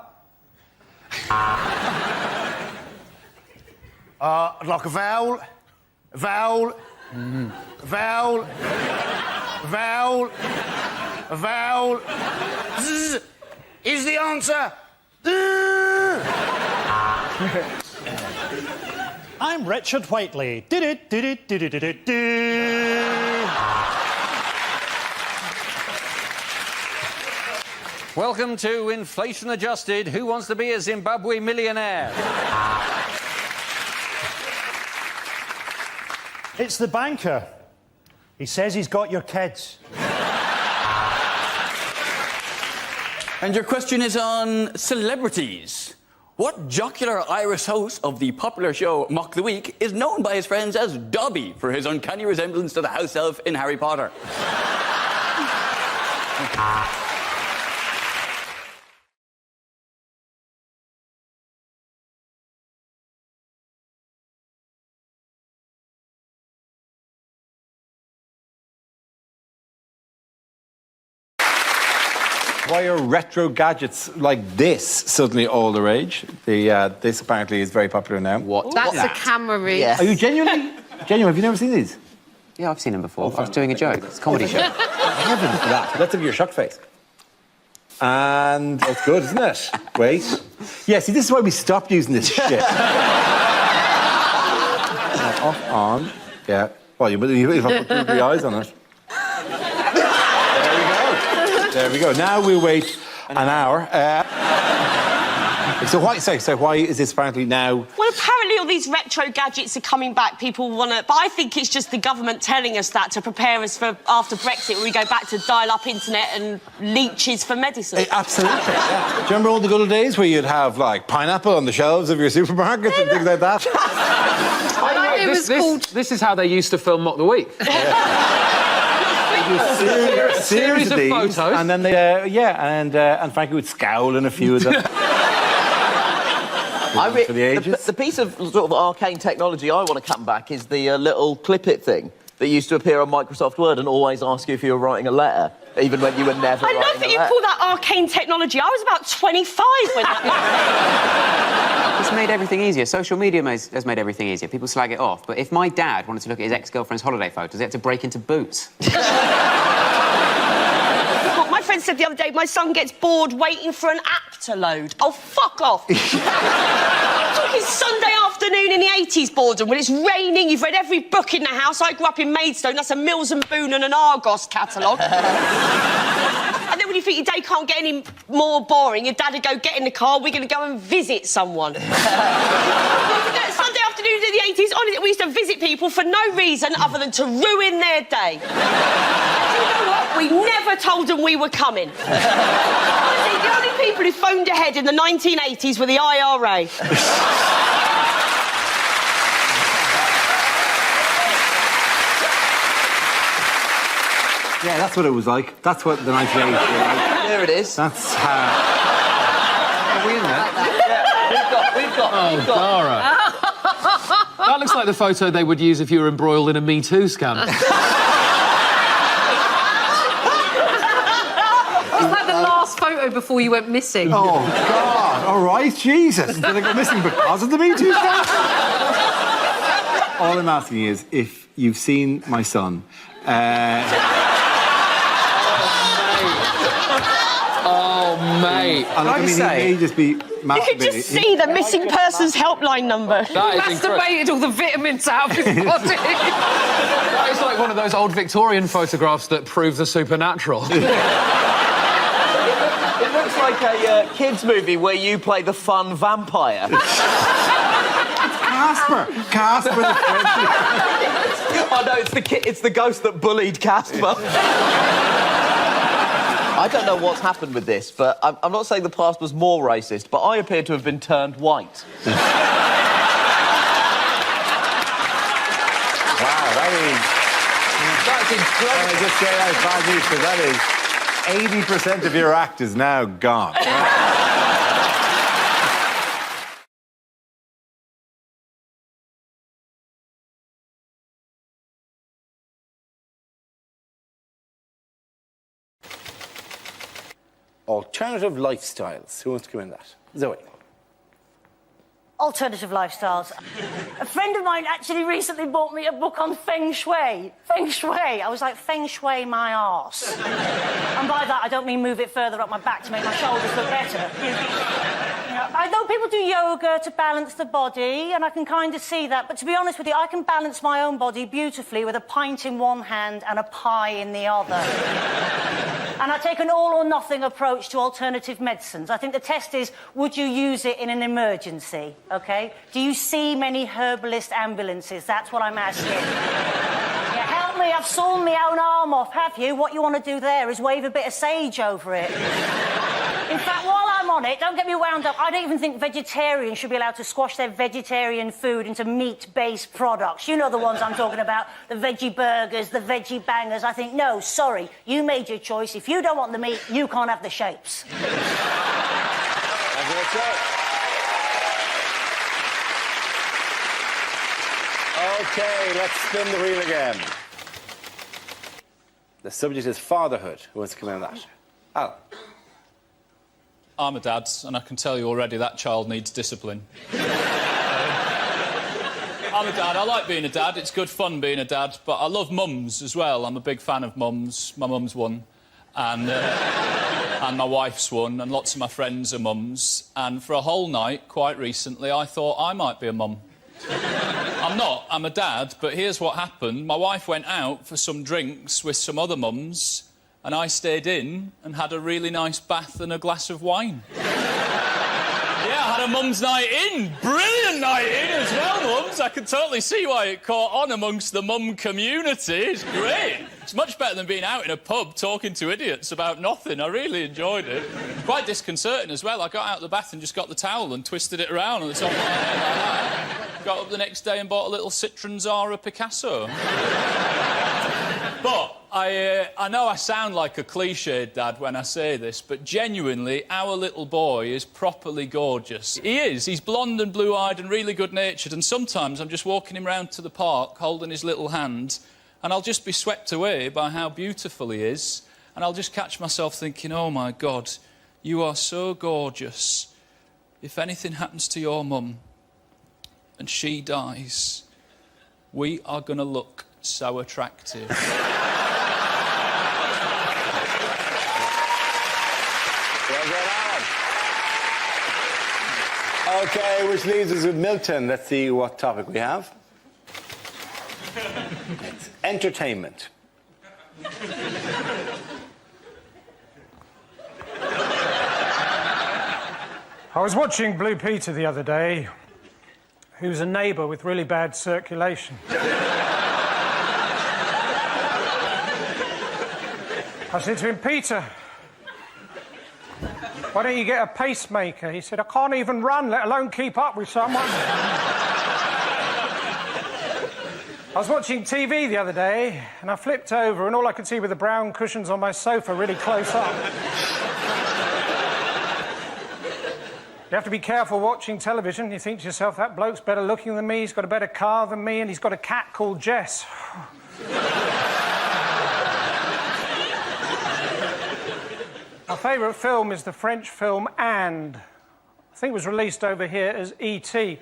like a vowel, vowel, vowel, vowel, vowel. Zzz, is the answer. I'm Richard Whiteley. Welcome to Inflation Adjusted. Who wants to be a Zimbabwe millionaire? It's the banker. He says he's got your kids. And your question is on celebrities. What jocular Irish host of the popular show Mock the Week is known by his friends as Dobby for his uncanny resemblance to the house elf in Harry Potter? Why are retro gadgets like this suddenly all the rage? This apparently is very popular now. What? That's a camera rig. Yes. Are you genuinely? Have you never seen these? Yeah, I've seen them before. I was doing a joke. It's a comedy show. Heavens for that. Let's have your shock face. And that's good, isn't it? Wait. Yeah, see, this is why we stopped using this shit. Off, on. Yeah. Well, you have to put your eyes on it. There we go. Now we wait an hour. So why is this apparently now? Well, apparently all these retro gadgets are coming back. People want to... But I think it's just the government telling us that to prepare us for after Brexit, where we go back to dial-up internet and leeches for medicine. Absolutely. Yeah. Do you remember all the good old days where you'd have, like, pineapple on the shelves of your supermarkets and things like that? This is how they used to film Mock the Week. Series of these, photos, and then they, and Frankie would scowl in a few of them. The piece of sort of arcane technology I want to come back is the little clip-it thing that used to appear on Microsoft Word and always ask you if you were writing a letter, even when you were never writing a letter. I love that you call that arcane technology. I was about 25 when that... It's made everything easier. Social media has made everything easier. People slag it off. But if my dad wanted to look at his ex-girlfriend's holiday photos, he had to break into Boots. My friend said the other day, my son gets bored waiting for an app to load. Oh, fuck off. I'm talking Sunday afternoon in the 80s boredom, when it's raining, you've read every book in the house. I grew up in Maidstone, that's a Mills and Boon and an Argos catalogue. And then when you think your day can't get any more boring, your dad would go, get in the car, we're going to go and visit someone. Sunday afternoons in the 80s, honestly, we used to visit people for no reason other than to ruin their day. You know what? We never told them we were coming. Honestly, the only people who phoned ahead in the 1980s were the IRA. Yeah, that's what it was like. That's what the 1980s were like. There it is. That's how... Are we in there? We've got. Dara. That looks like the photo they would use if you were embroiled in a Me Too scandal. It's like the last photo before you went missing. Oh, God. All right, Jesus. Did I go missing because of the Me Too scandal? All I'm asking is if you've seen my son... Oh, mate. And I mean, he may just be masturbating. You can just see the missing persons helpline number. That is masturbated all the vitamins out of his body. That is like one of those old Victorian photographs that prove the supernatural. It looks like a kids' movie where you play the fun vampire. Casper the French. Oh no, it's the ghost that bullied Casper. I don't know what's happened with this, but I'm not saying the past was more racist, but I appear to have been turned white. Wow, that's incredible. I just say that bad news, because that is 80% of your act is now gone. Alternative lifestyles. Who wants to come in that? Zoe. Alternative lifestyles. A friend of mine actually recently bought me a book on feng shui. Feng shui. I was like, feng shui my arse. And by that, I don't mean move it further up my back to make my shoulders look better. You know, I know people do yoga to balance the body, and I can kind of see that, but to be honest with you, I can balance my own body beautifully with a pint in one hand and a pie in the other. And I take an all-or-nothing approach to alternative medicines. I think the test is, would you use it in an emergency, OK? Do you see many herbalist ambulances? That's what I'm asking. Yeah, help me, I've sawn my own arm off, have you? What you want to do there is wave a bit of sage over it. In fact, while I'm on it, don't get me wound up. I don't even think vegetarians should be allowed to squash their vegetarian food into meat-based products. You know the ones I'm talking about, the veggie burgers, the veggie bangers. I think, no, sorry, you made your choice. If you don't want the meat, you can't have the shapes. OK, let's spin the wheel again. The subject is fatherhood. Who wants to come in on that? Al. I'm a dad, and I can tell you already that child needs discipline. I'm a dad. I like being a dad. It's good fun being a dad, but I love mums as well. I'm a big fan of mums. My mum's one, and my wife's one, and lots of my friends are mums. And for a whole night, quite recently, I thought I might be a mum. I'm not. I'm a dad, but here's what happened. My wife went out for some drinks with some other mums, and I stayed in and had a really nice bath and a glass of wine. Yeah, I had a mum's night in. Brilliant night in as well, mums. I can totally see why it caught on amongst the mum community. It's great. It's much better than being out in a pub talking to idiots about nothing. I really enjoyed it. Quite disconcerting as well. I got out of the bath and just got the towel and twisted it around on the top of my head like that. Got up the next day and bought a little Citroen Zara Picasso. But I know I sound like a cliched dad when I say this, but genuinely, our little boy is properly gorgeous. He is. He's blonde and blue-eyed and really good-natured, and sometimes I'm just walking him round to the park, holding his little hand, and I'll just be swept away by how beautiful he is, and I'll just catch myself thinking, oh, my God, you are so gorgeous. If anything happens to your mum and she dies, we are going to look so attractive. Well done, Alan. OK, which leaves us with Milton. Let's see what topic we have. It's entertainment. I was watching Blue Peter the other day, who's a neighbour with really bad circulation. I said to him, Peter, why don't you get a pacemaker? He said, I can't even run, let alone keep up with someone. I was watching TV the other day, and I flipped over, and all I could see were the brown cushions on my sofa really close up. You have to be careful watching television. You think to yourself, that bloke's better looking than me, he's got a better car than me, and he's got a cat called Jess. My favourite film is the French film And. I think it was released over here as E.T.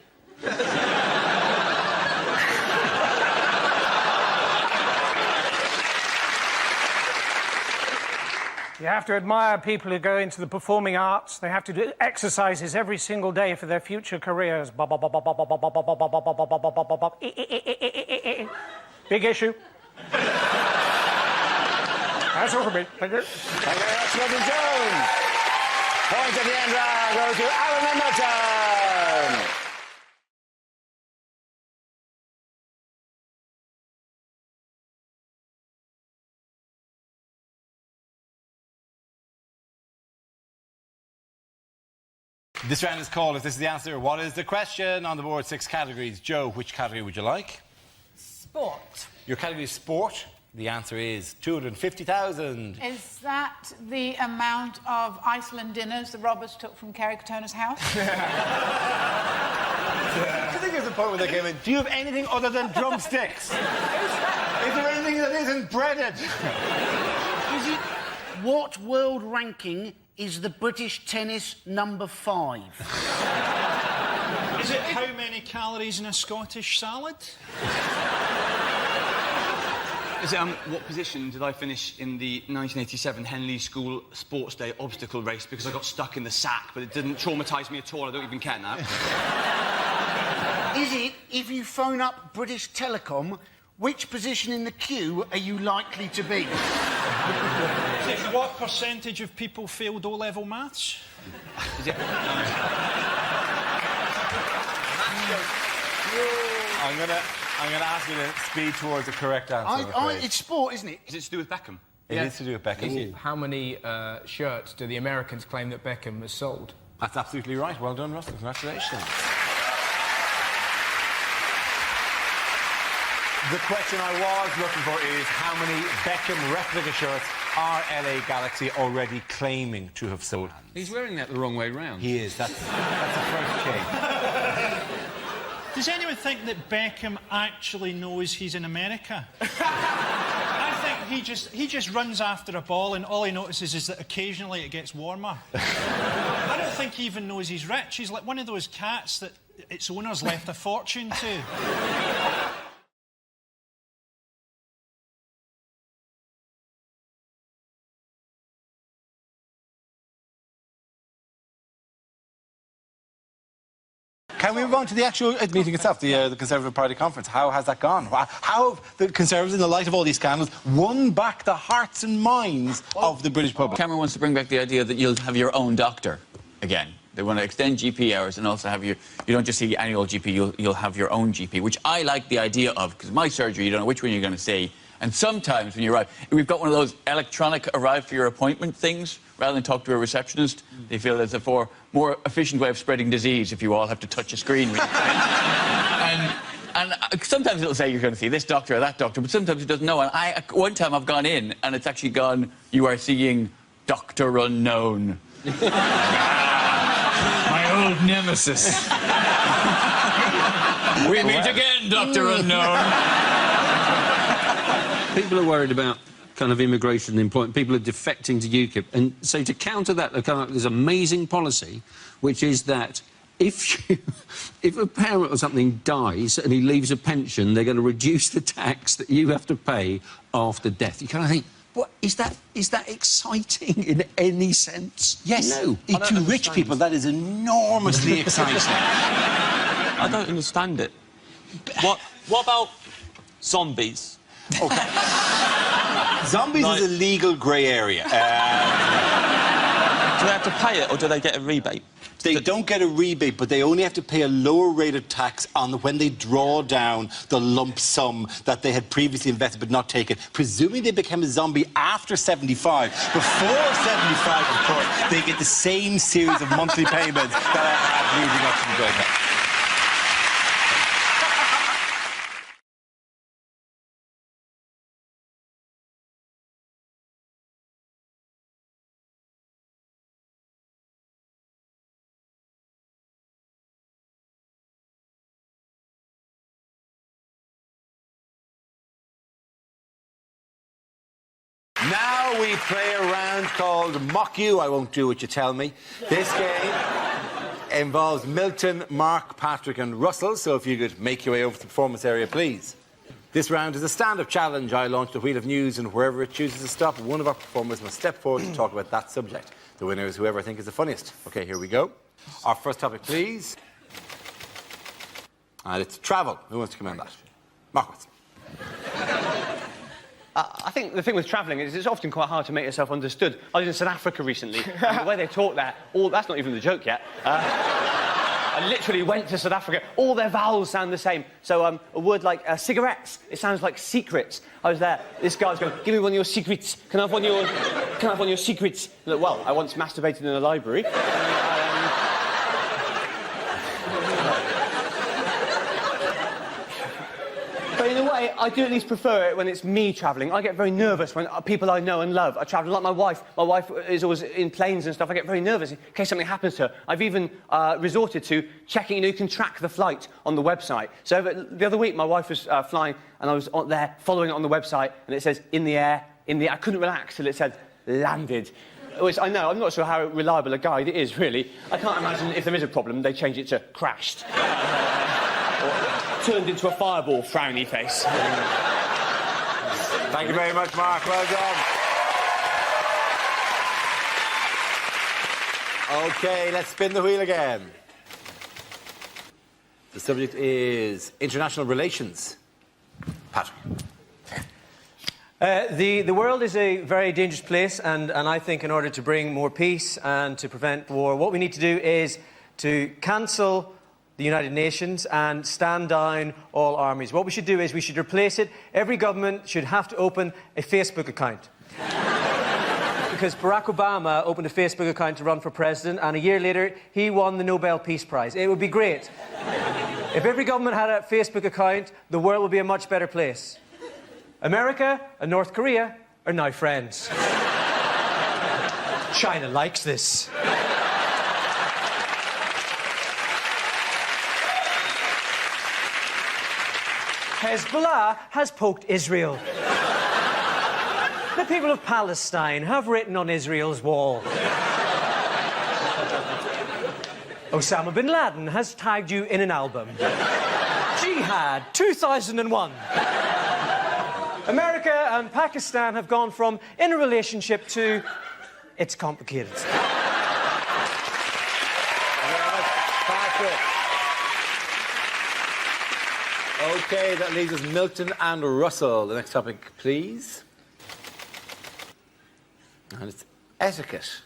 You have to admire people who go into the performing arts. They have to do exercises every single day for their future careers. Big issue. That's all for me. Thank you. Thank you very much, Milton Jones. Point at the end round goes to Alan and Milton. This round is called, if this is the answer, what is the question? On the board, 6 categories. Joe, which category would you like? Sport. Your category is sport. The answer is 250,000. Is that the amount of Iceland dinners the robbers took from Kerry Katona's house? I think there's a point where they came in. Do you have anything other than drumsticks? Is there anything that isn't breaded? Is it what world ranking is the British tennis number 5? Is it how many calories in a Scottish salad? Is it, what position did I finish in the 1987 Henley School Sports Day obstacle race because I got stuck in the sack, but it didn't traumatise me at all. I don't even care now. Is it, if you phone up British Telecom, which position in the queue are you likely to be? Is it what percentage of people failed O-level maths? Is it? I'm gonna ask you to speed towards the correct answer. It's sport, isn't it? Is it to do with Beckham? It is to do with Beckham. How many shirts do the Americans claim that Beckham has sold? That's absolutely right. Well done, Russell. Congratulations. The question I was looking for is how many Beckham replica shirts are LA Galaxy already claiming to have sold? He's wearing that the wrong way round. He is. That's a first change. Does anyone think that Beckham actually knows he's in America? I think he just runs after a ball and all he notices is that occasionally it gets warmer. I don't think he even knows he's rich. He's like one of those cats that its owners left a fortune to. Can we move on to the actual meeting itself, the Conservative Party conference? How has that gone? How have the Conservatives, in the light of all these scandals, won back the hearts and minds of the British public? Cameron wants to bring back the idea that you'll have your own doctor again. They want to extend GP hours and also have you don't just see the annual GP, you'll have your own GP, which I like the idea of, because my surgery, you don't know which one you're going to see. And sometimes when you arrive, we've got one of those electronic arrive for your appointment things, rather than talk to a receptionist. They feel there's a more efficient way of spreading disease if you all have to touch a screen. and sometimes it'll say you're going to see this doctor or that doctor, but sometimes it doesn't know. And one time I've gone in and it's actually gone, you are seeing Dr. Unknown. My old nemesis. We meet again, Dr. Unknown. People are worried about kind of immigration and employment. People are defecting to UKIP. And so to counter that, there's amazing policy, which is that if a parent or something dies and he leaves a pension, they're going to reduce the tax that you have to pay after death. You kind of think, what is that exciting in any sense? Yes. No. To rich people, that is enormously exciting. I don't understand it. What about zombies? OK. Zombies is a legal grey area. Do they have to pay it, or do they get a rebate? They don't get a rebate, but they only have to pay a lower rate of tax on when they draw down the lump sum that they had previously invested but not taken. Presuming they became a zombie after 75. Before 75, of course, they get the same series of monthly payments that I had leading up to the breakup. Now we play a round called Mock You. I won't do what you tell me. This game involves Milton, Mark, Patrick and Russell, so if you could make your way over to the performance area, please. This round is a stand-up challenge. I launch the wheel of news, and wherever it chooses to stop, one of our performers must step forward to talk about that subject. The winner is whoever I think is the funniest. OK, here we go. Our first topic, please. And it's travel. Who wants to commend that? Mark Watson. I think the thing with travelling is it's often quite hard to make yourself understood. I was in South Africa recently, and the way they talk there, that's not even the joke yet. I literally went to South Africa, all their vowels sound the same. So a word like cigarettes, it sounds like secrets. I was there, this guy was going, give me one of your secrets. Can I have one of your secrets? Like, well, I once masturbated in a library. But in a way, I do at least prefer it when it's me travelling. I get very nervous when people I know and love are travelling, like my wife. My wife is always in planes and stuff. I get very nervous in case something happens to her. I've even resorted to checking, you can track the flight on the website. So the other week, my wife was flying, and I was there following it on the website, and it says, in the air. I couldn't relax till it said, landed. Which I know, I'm not sure how reliable a guide it is, really. I can't imagine if there is a problem, they change it to crashed. Turned into a fireball, frowny face. Thank you very much, Mark. Well done. OK, let's spin the wheel again. The subject is international relations. Patrick. The world is a very dangerous place, and I think in order to bring more peace and to prevent war, what we need to do is to cancel the United Nations and stand down all armies. What we should do is we should replace it. Every government should have to open a Facebook account. Because Barack Obama opened a Facebook account to run for president, and a year later, he won the Nobel Peace Prize. It would be great. If every government had a Facebook account, the world would be a much better place. America and North Korea are now friends. China likes this. Hezbollah has poked Israel. The people of Palestine have written on Israel's wall. Osama bin Laden has tagged you in an album. Jihad 2001. America and Pakistan have gone from in a relationship to it's complicated. OK, that leaves us Milton and Russell. The next topic, please. And it's etiquette.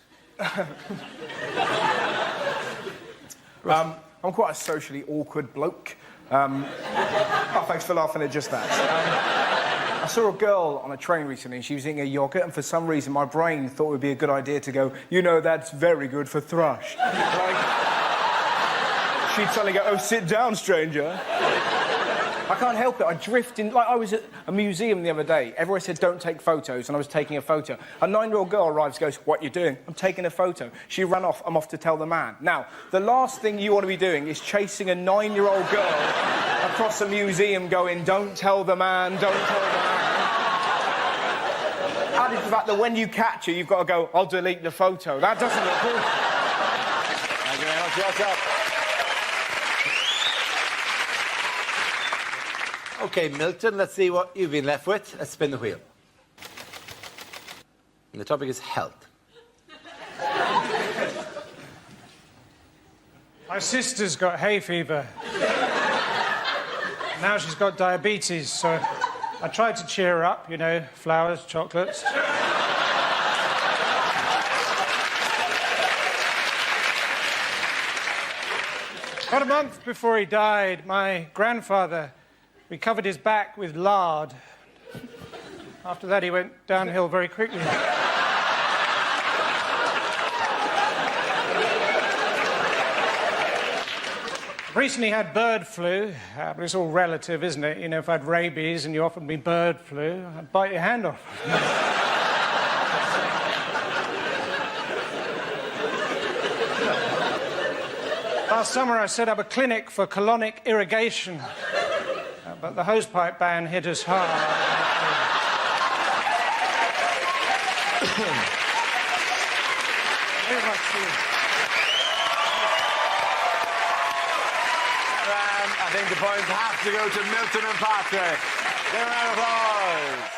I'm quite a socially awkward bloke. Oh, thanks for laughing at just that. I saw a girl on a train recently and she was eating a yoghurt, and for some reason my brain thought it would be a good idea to go, you know, that's very good for thrush. Like, she'd suddenly go, oh, sit down, stranger. I can't help it. I drift in. Like, I was at a museum the other day. Everyone said, don't take photos, and I was taking a photo. A 9-year-old girl arrives, goes, what you doing? I'm taking a photo. She ran off. I'm off to tell the man. Now, the last thing you want to be doing is chasing a 9-year-old girl across a museum going, don't tell the man, don't tell the man. Added to the fact that when you catch her, you've got to go, I'll delete the photo. That doesn't look good. Thank you very much. Yes, OK, Milton, let's see what you've been left with. Let's spin the wheel. And the topic is health. My sister's got hay fever. Now she's got diabetes, so I tried to cheer her up, you know, flowers, chocolates. About a month before he died, my grandfather, we covered his back with lard. After that, he went downhill very quickly. Recently had bird flu, but it's all relative, isn't it? You know, if I had rabies and you offered me bird flu, I'd bite your hand off. Last summer, I set up a clinic for colonic irrigation. But the hosepipe ban hit us hard. Very much I think the points have to go to Milton and Patrick. Give a round of applause.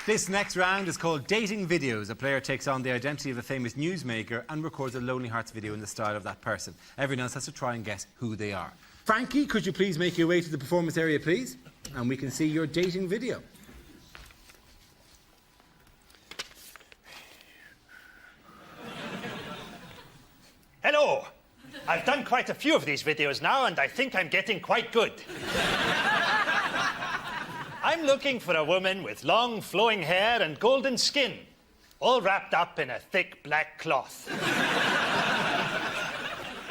This next round is called Dating Videos. A player takes on the identity of a famous newsmaker and records a Lonely Hearts video in the style of that person. Everyone else has to try and guess who they are. Frankie, could you please make your way to the performance area, please? And we can see your dating video. Hello. I've done quite a few of these videos now, and I think I'm getting quite good. I'm looking for a woman with long, flowing hair and golden skin, all wrapped up in a thick black cloth.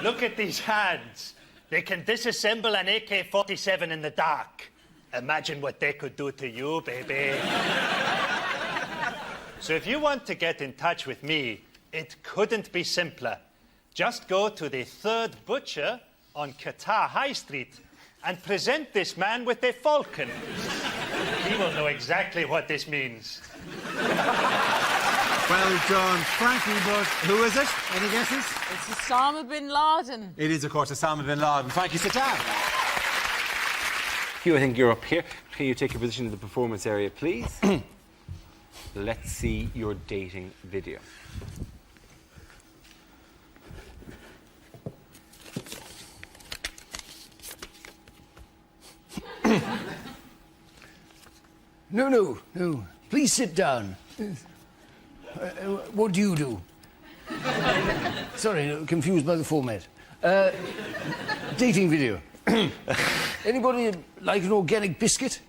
Look at these hands. They can disassemble an AK-47 in the dark. Imagine what they could do to you, baby. So if you want to get in touch with me, it couldn't be simpler. Just go to the Third Butcher on Qatar High Street and present this man with a falcon. He will know exactly what this means. Well done, Frankie, but who is it? Any guesses? It's Osama bin Laden. It is, of course, Osama bin Laden. Frankie, sit down. Hugh, I think you're up here. Can you take your position in the performance area, please? Let's see your dating video. No. Please sit down. What do you do? Sorry, confused by the format. Dating video. Anybody like an organic biscuit?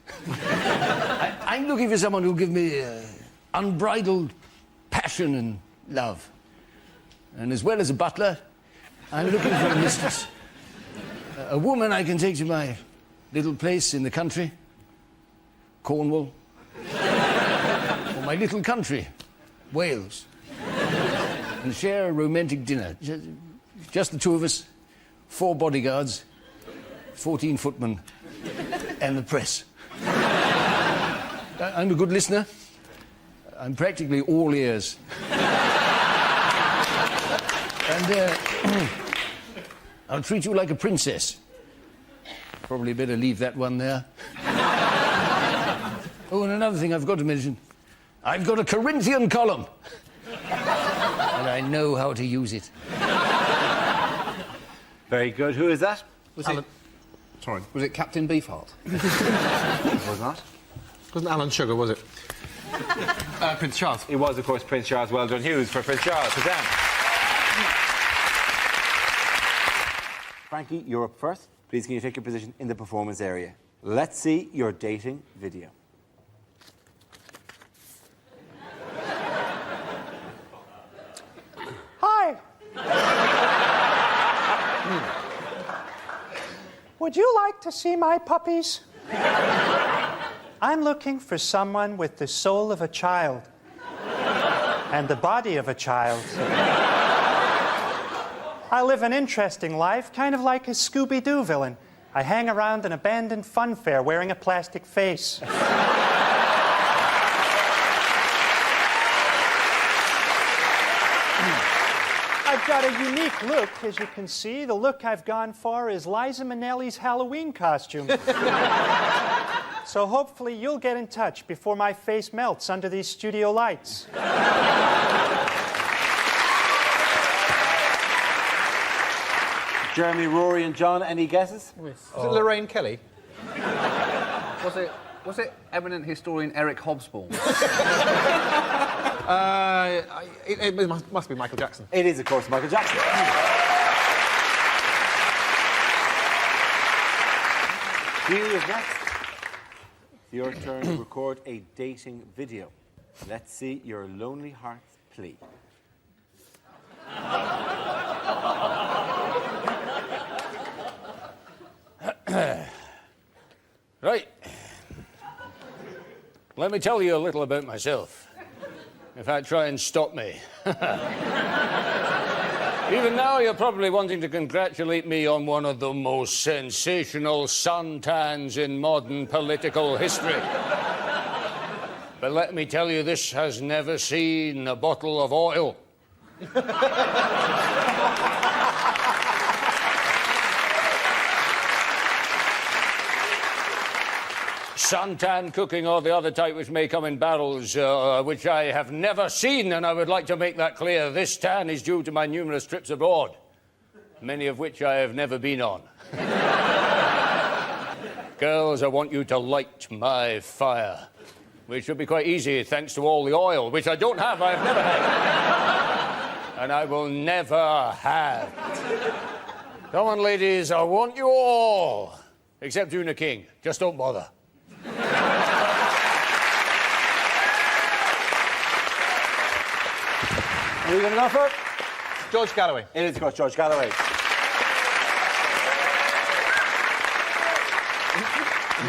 I'm looking for someone who'll give me unbridled passion and love. And as well as a butler, I'm looking for a mistress. A woman I can take to my little place in the country, Cornwall. Or my little country, Wales. And share a romantic dinner. Just the two of us, 4 bodyguards, 14 footmen, and the press. I'm a good listener. I'm practically all ears. And I'll treat you like a princess. Probably better leave that one there. Oh, and another thing I've got to mention. I've got a Corinthian column. And I know how to use it. Very good. Who is that? Was it Captain Beefheart? Was not. Wasn't Alan Sugar, was it? Prince Charles. It was, of course, Prince Charles. Well done, Hughes, for Prince Charles. Suzanne. Frankie, you're up first. Please, can you take your position in the performance area? Let's see your dating video. Hi. Would you like to see my puppies? I'm looking for someone with the soul of a child and the body of a child. I live an interesting life, kind of like a Scooby-Doo villain. I hang around an abandoned fun fair wearing a plastic face. I've got a unique look, as you can see. The look I've gone for is Liza Minnelli's Halloween costume. So hopefully you'll get in touch before my face melts under these studio lights. Jeremy, Rory and John, any guesses? Was it Lorraine Kelly? Was it eminent historian Eric Hobsbawm? It must be Michael Jackson. It is, of course, Michael Jackson. Hugh is next. It's your turn to record a dating video. Let's see your lonely heart's plea. Right. Let me tell you a little about myself. In fact, try and stop me. Even now, you're probably wanting to congratulate me on one of the most sensational suntans in modern political history. But let me tell you, this has never seen a bottle of oil. Suntan cooking or the other type which may come in barrels, which I have never seen, and I would like to make that clear. This tan is due to my numerous trips abroad, many of which I have never been on. Girls, I want you to light my fire, which should be quite easy thanks to all the oil, which I don't have, I have never had. And I will never have. Come on, ladies, I want you all, except Una King. Just don't bother. Are you going to go for it? George Galloway. It is, of course, George Galloway.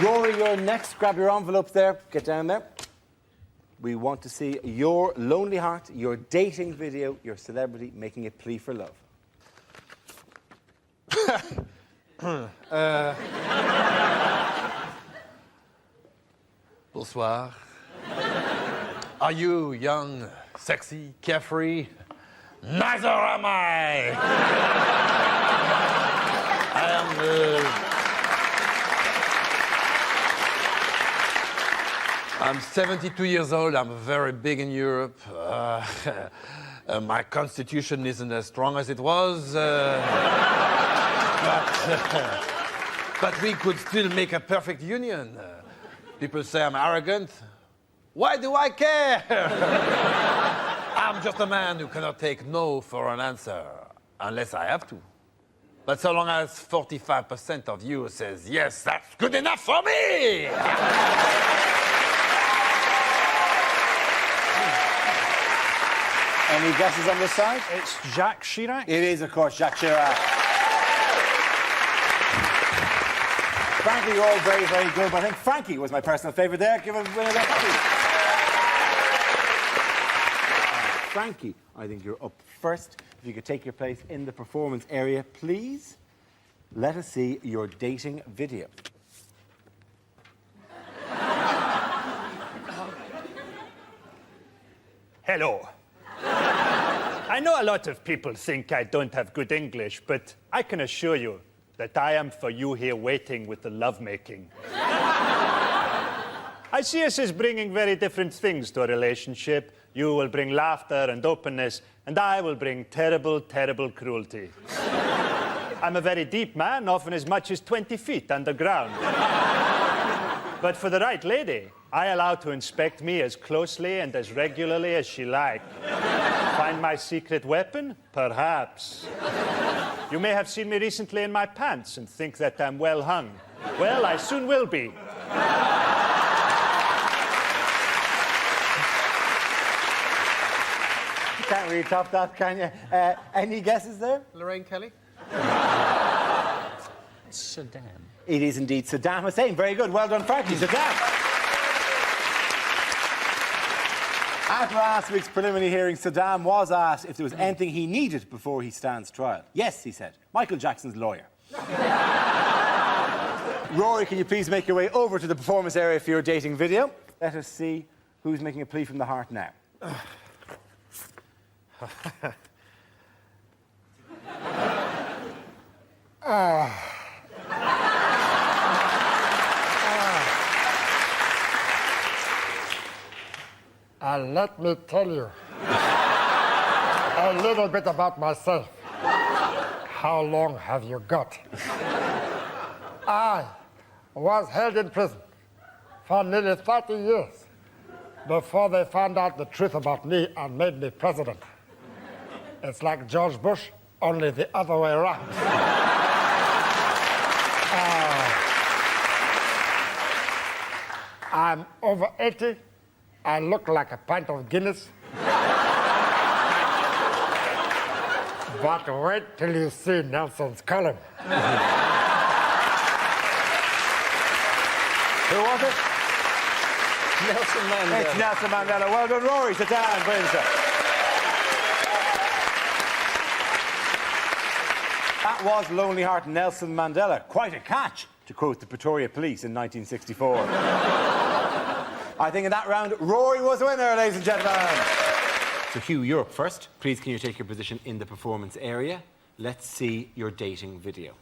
Rory, you're next. Grab your envelopes there. Get down there. We want to see your lonely heart, your dating video, your celebrity making a plea for love. Bonsoir. Are you young, sexy, carefree? Neither am I! I'm 72 years old. I'm very big in Europe. My constitution isn't as strong as it was. But we could still make a perfect union. People say I'm arrogant. Why do I care? I'm just a man who cannot take no for an answer. unless I have to. But so long as 45% of you says, yes, that's good enough for me! Any guesses on this side? It's Jacques Chirac. It is, of course, Jacques Chirac. Frankly, you're all very, very good, but I think Frankie was my personal favourite there. Give a winner that copy. Frankie, I think you're up first. If you could take your place in the performance area, please. Let us see your dating video. Hello. I know a lot of people think I don't have good English, but I can assure you that I am for you here waiting with the lovemaking. I see us as bringing very different things to a relationship. You will bring laughter and openness, and I will bring terrible, terrible cruelty. I'm a very deep man, often as much as 20 feet underground. But for the right lady, I allow to inspect me as closely and as regularly as she like. Find my secret weapon? Perhaps. You may have seen me recently in my pants and think that I'm well hung. Well, I soon will be. Can't really top that, can you? Any guesses there? Lorraine Kelly? Saddam. It is indeed Saddam Hussein. Very good. Well done, Frankie. Saddam. At last week's preliminary hearing, Saddam was asked if there was anything he needed before he stands trial. Yes, he said. Michael Jackson's lawyer. Rory, can you please make your way over to the performance area for your dating video? Let us see who's making a plea from the heart now. And let me tell you a little bit about myself. How long have you got? I was held in prison for nearly 30 years before they found out the truth about me and made me president. It's like George Bush, only the other way around. I'm over 80. I look like a pint of Guinness. But wait till you see Nelson's column. Who was it? Nelson Mandela. It's Nelson Mandela. Well done, Rory. Sit down, please, sir. That was Lonely Heart Nelson Mandela. Quite a catch, to quote the Pretoria Police in 1964. I think in that round, Rory was the winner, ladies and gentlemen. So, Hugh, you're up first. Please, can you take your position in the performance area? Let's see your dating video.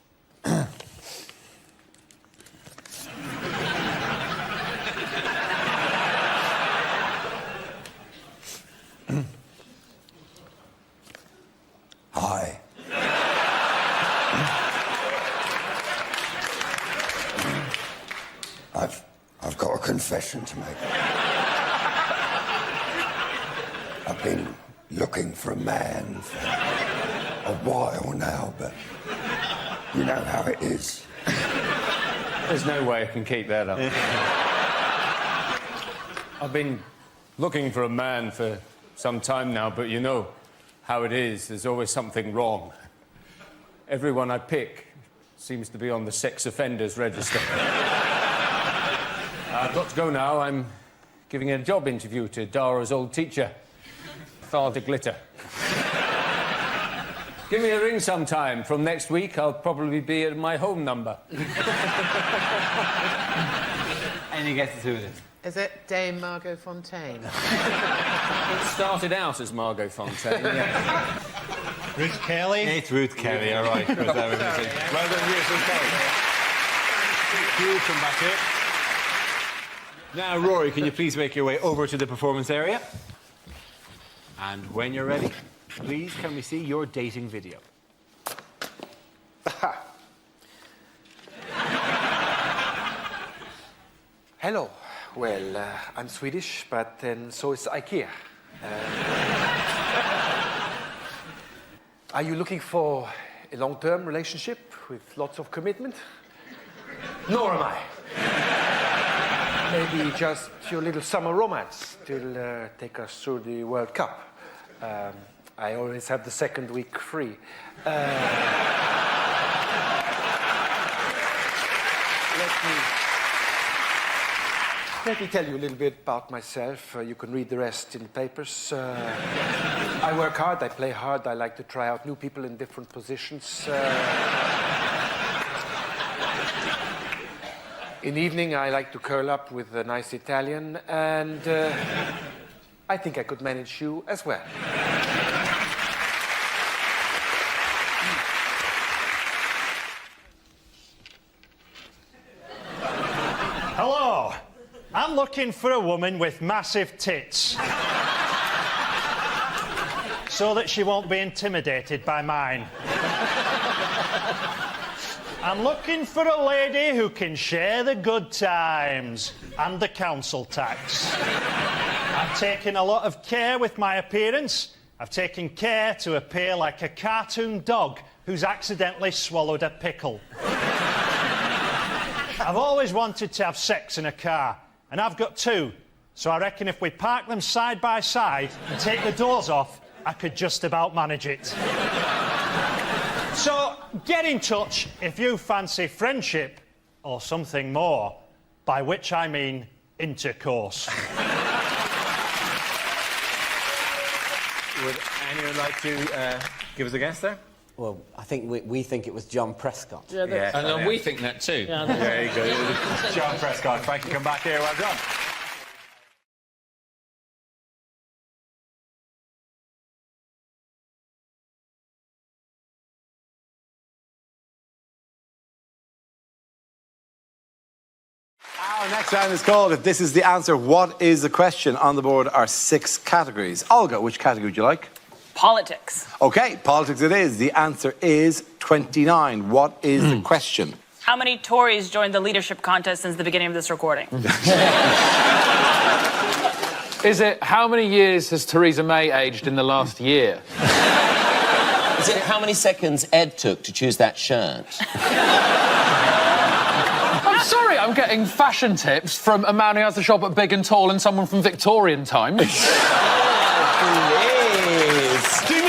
Hi. I've got a confession to make. I've been looking for a man for a while now, but you know how it is. There's no way I can keep that up. I've been looking for a man for some time now, but you know how it is. There's always something wrong. Everyone I pick seems to be on the sex offenders register. I've got to go now. I'm giving a job interview to Dara's old teacher, Father Glitter. Give me a ring sometime. From next week, I'll probably be at my home number. Any guesses who it is? Is it Dame Margot Fontaine? It started out as Margot Fontaine, yeah. Ruth Kelly? It's Ruth Kelly, all right. Well done, Ruth Kelly. Hugh, come back here. Now, Rory, can you please make your way over to the performance area? And when you're ready, please can we see your dating video? Hello. Well, I'm Swedish, but then so is IKEA. Are you looking for a long-term relationship with lots of commitment? Nor am I. Maybe just your little summer romance till take us through the World Cup. I always have the second week free. Let me tell you a little bit about myself. You can read the rest in the papers. I work hard, I play hard, I like to try out new people in different positions. In the evening, I like to curl up with a nice Italian, and I think I could manage you as well. Hello. I'm looking for a woman with massive tits. So that she won't be intimidated by mine. I'm looking for a lady who can share the good times and the council tax. I've taken a lot of care with my appearance. I've taken care to appear like a cartoon dog who's accidentally swallowed a pickle. I've always wanted to have sex in a car, and I've got two, so I reckon if we park them side by side and take the doors off, I could just about manage it. So, get in touch if you fancy friendship or something more, by which I mean intercourse. Would anyone like to give us a guess there? Well, I think we think it was John Prescott. Yeah, And we think that too. Yeah, there you go. John Prescott. Frankie, come back here. Well done. Our next round is called If This Is the Answer, What is the Question? On the board are 6 categories. Olga, which category would you like? Politics. Okay, politics it is. The answer is 29. What is the question? How many Tories joined the leadership contest since the beginning of this recording? Is it how many years has Theresa May aged in the last year? Is it how many seconds Ed took to choose that shirt? I'm sorry, I'm getting fashion tips from a man who has a shop at Big and Tall and someone from Victorian times. Do me.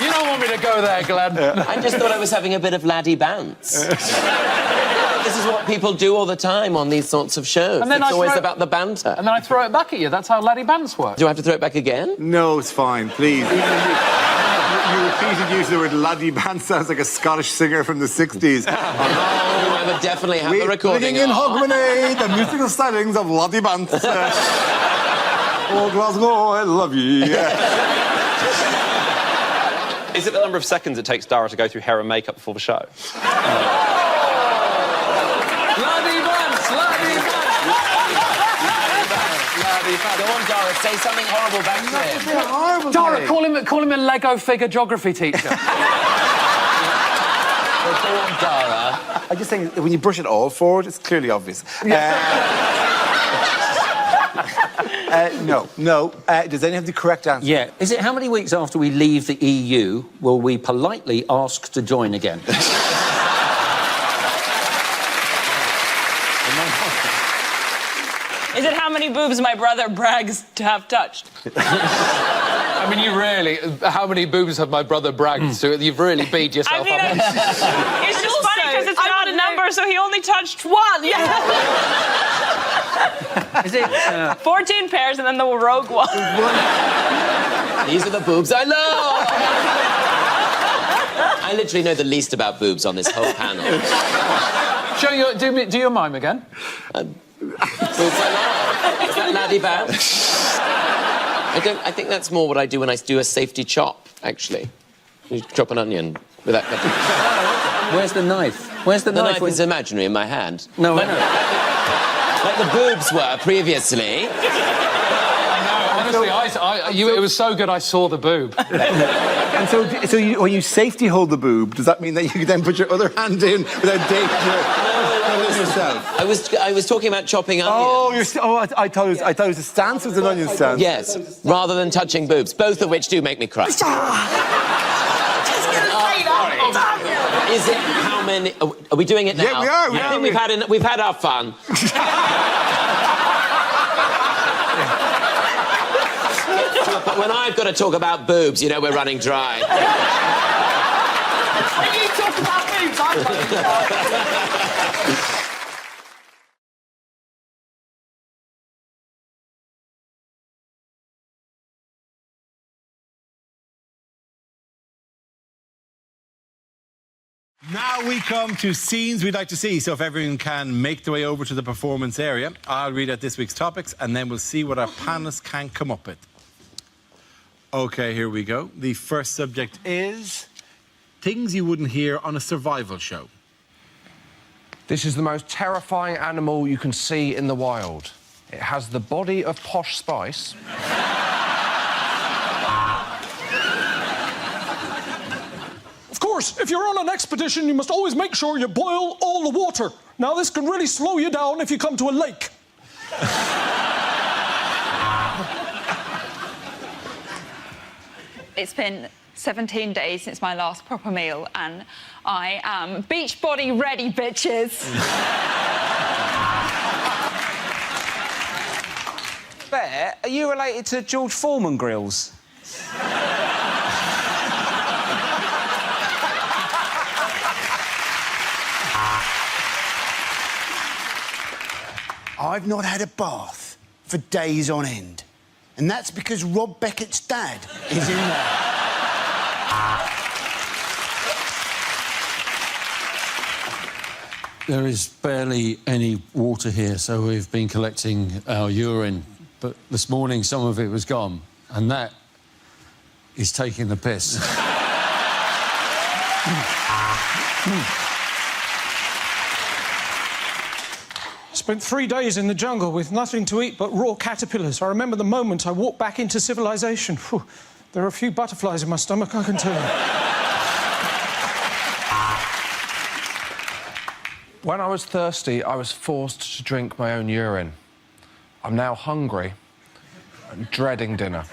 You don't want me to go there, Glenn. I just thought I was having a bit of laddie bounce. This is what people do all the time on these sorts of shows. And then it's always about the banter. And then I throw it back at you. That's how laddie bands work. Do I have to throw it back again? No, it's fine, please. You repeated use of the word laddie band sounds like a Scottish singer from the 60s. I would definitely have the recording. Living in Hogmanay, the musical stylings of laddie bands. Oh, Glasgow, I love you. Is it the number of seconds it takes Dara to go through hair and makeup before the show? Go on, Dara, say something horrible back to him. Horrible, Dara, call him a Lego figure geography teacher. Go on, Dara. I'm just saying, when you brush it all forward, it's clearly obvious. No. Does anyone have the correct answer? Yeah. Is it how many weeks after we leave the EU will we politely ask to join again? Is it how many boobs my brother brags to have touched? I mean, you really... How many boobs have my brother bragged to? You've really beat yourself up. It's just funny because it's not a number, so he only touched one. Yeah. Is it... 14 pairs and then the rogue one. These are the boobs I love! I literally know the least about boobs on this whole panel. Show your... Do your mime again. Boobs I love. Is that laddie bound? I think that's more what I do when I do a safety chop, actually. You chop an onion with that. Where's the knife? Where's the knife? The knife is imaginary in my hand. No, I know. Like the boobs were previously. Honestly, it was so good I saw the boob. And so when you safety hold the boob, does that mean that you can then put your other hand in without danger? yourself. I was talking about chopping onions. Oh, I thought it was a stance with an onion stance. Yes, rather than touching boobs, both of which do make me cry. Is it how many? Are we doing it now? Yeah, we are. I think we've had our fun. But when I've got to talk about boobs, you know we're running dry. When you talk about boobs, I'm running dry. Now we come to scenes we'd like to see. So if everyone can make their way over to the performance area, I'll read out this week's topics and then we'll see what our panelists can come up with. OK, here we go. The first subject is things you wouldn't hear on a survival show. This is the most terrifying animal you can see in the wild. It has the body of Posh Spice. Of course, if you're on an expedition, you must always make sure you boil all the water. Now, this can really slow you down if you come to a lake. It's been 17 days since my last proper meal, and I am beach body ready, bitches. Bear, are you related to George Foreman grills? I've not had a bath for days on end. And that's because Rob Beckett's dad is in there. There is barely any water here, so we've been collecting our urine. But this morning, some of it was gone, and that is taking the piss. Spent 3 days in the jungle with nothing to eat but raw caterpillars. I remember the moment I walked back into civilization. Whew, there are a few butterflies in my stomach, I can tell you. When I was thirsty, I was forced to drink my own urine. I'm now hungry and dreading dinner.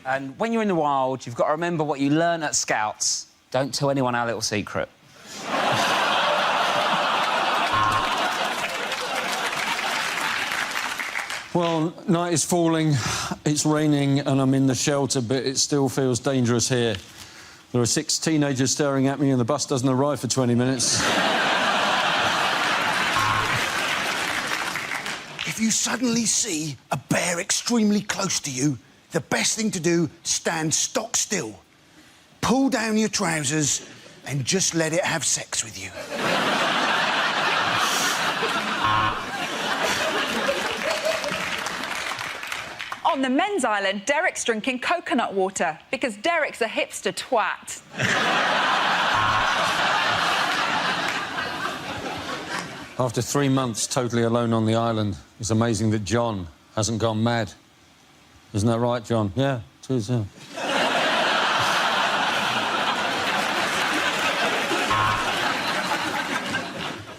And when you're in the wild, you've got to remember what you learn at Scouts. Don't tell anyone our little secret. Well, night is falling, it's raining, and I'm in the shelter, but it still feels dangerous here. There are 6 teenagers staring at me, and the bus doesn't arrive for 20 minutes. If you suddenly see a bear extremely close to you, the best thing to do, stand stock still. Pull down your trousers and just let it have sex with you. On the men's island, Derek's drinking coconut water because Derek's a hipster twat. After 3 months totally alone on the island, it's amazing that John hasn't gone mad. Isn't that right, John? Yeah, it is, yeah.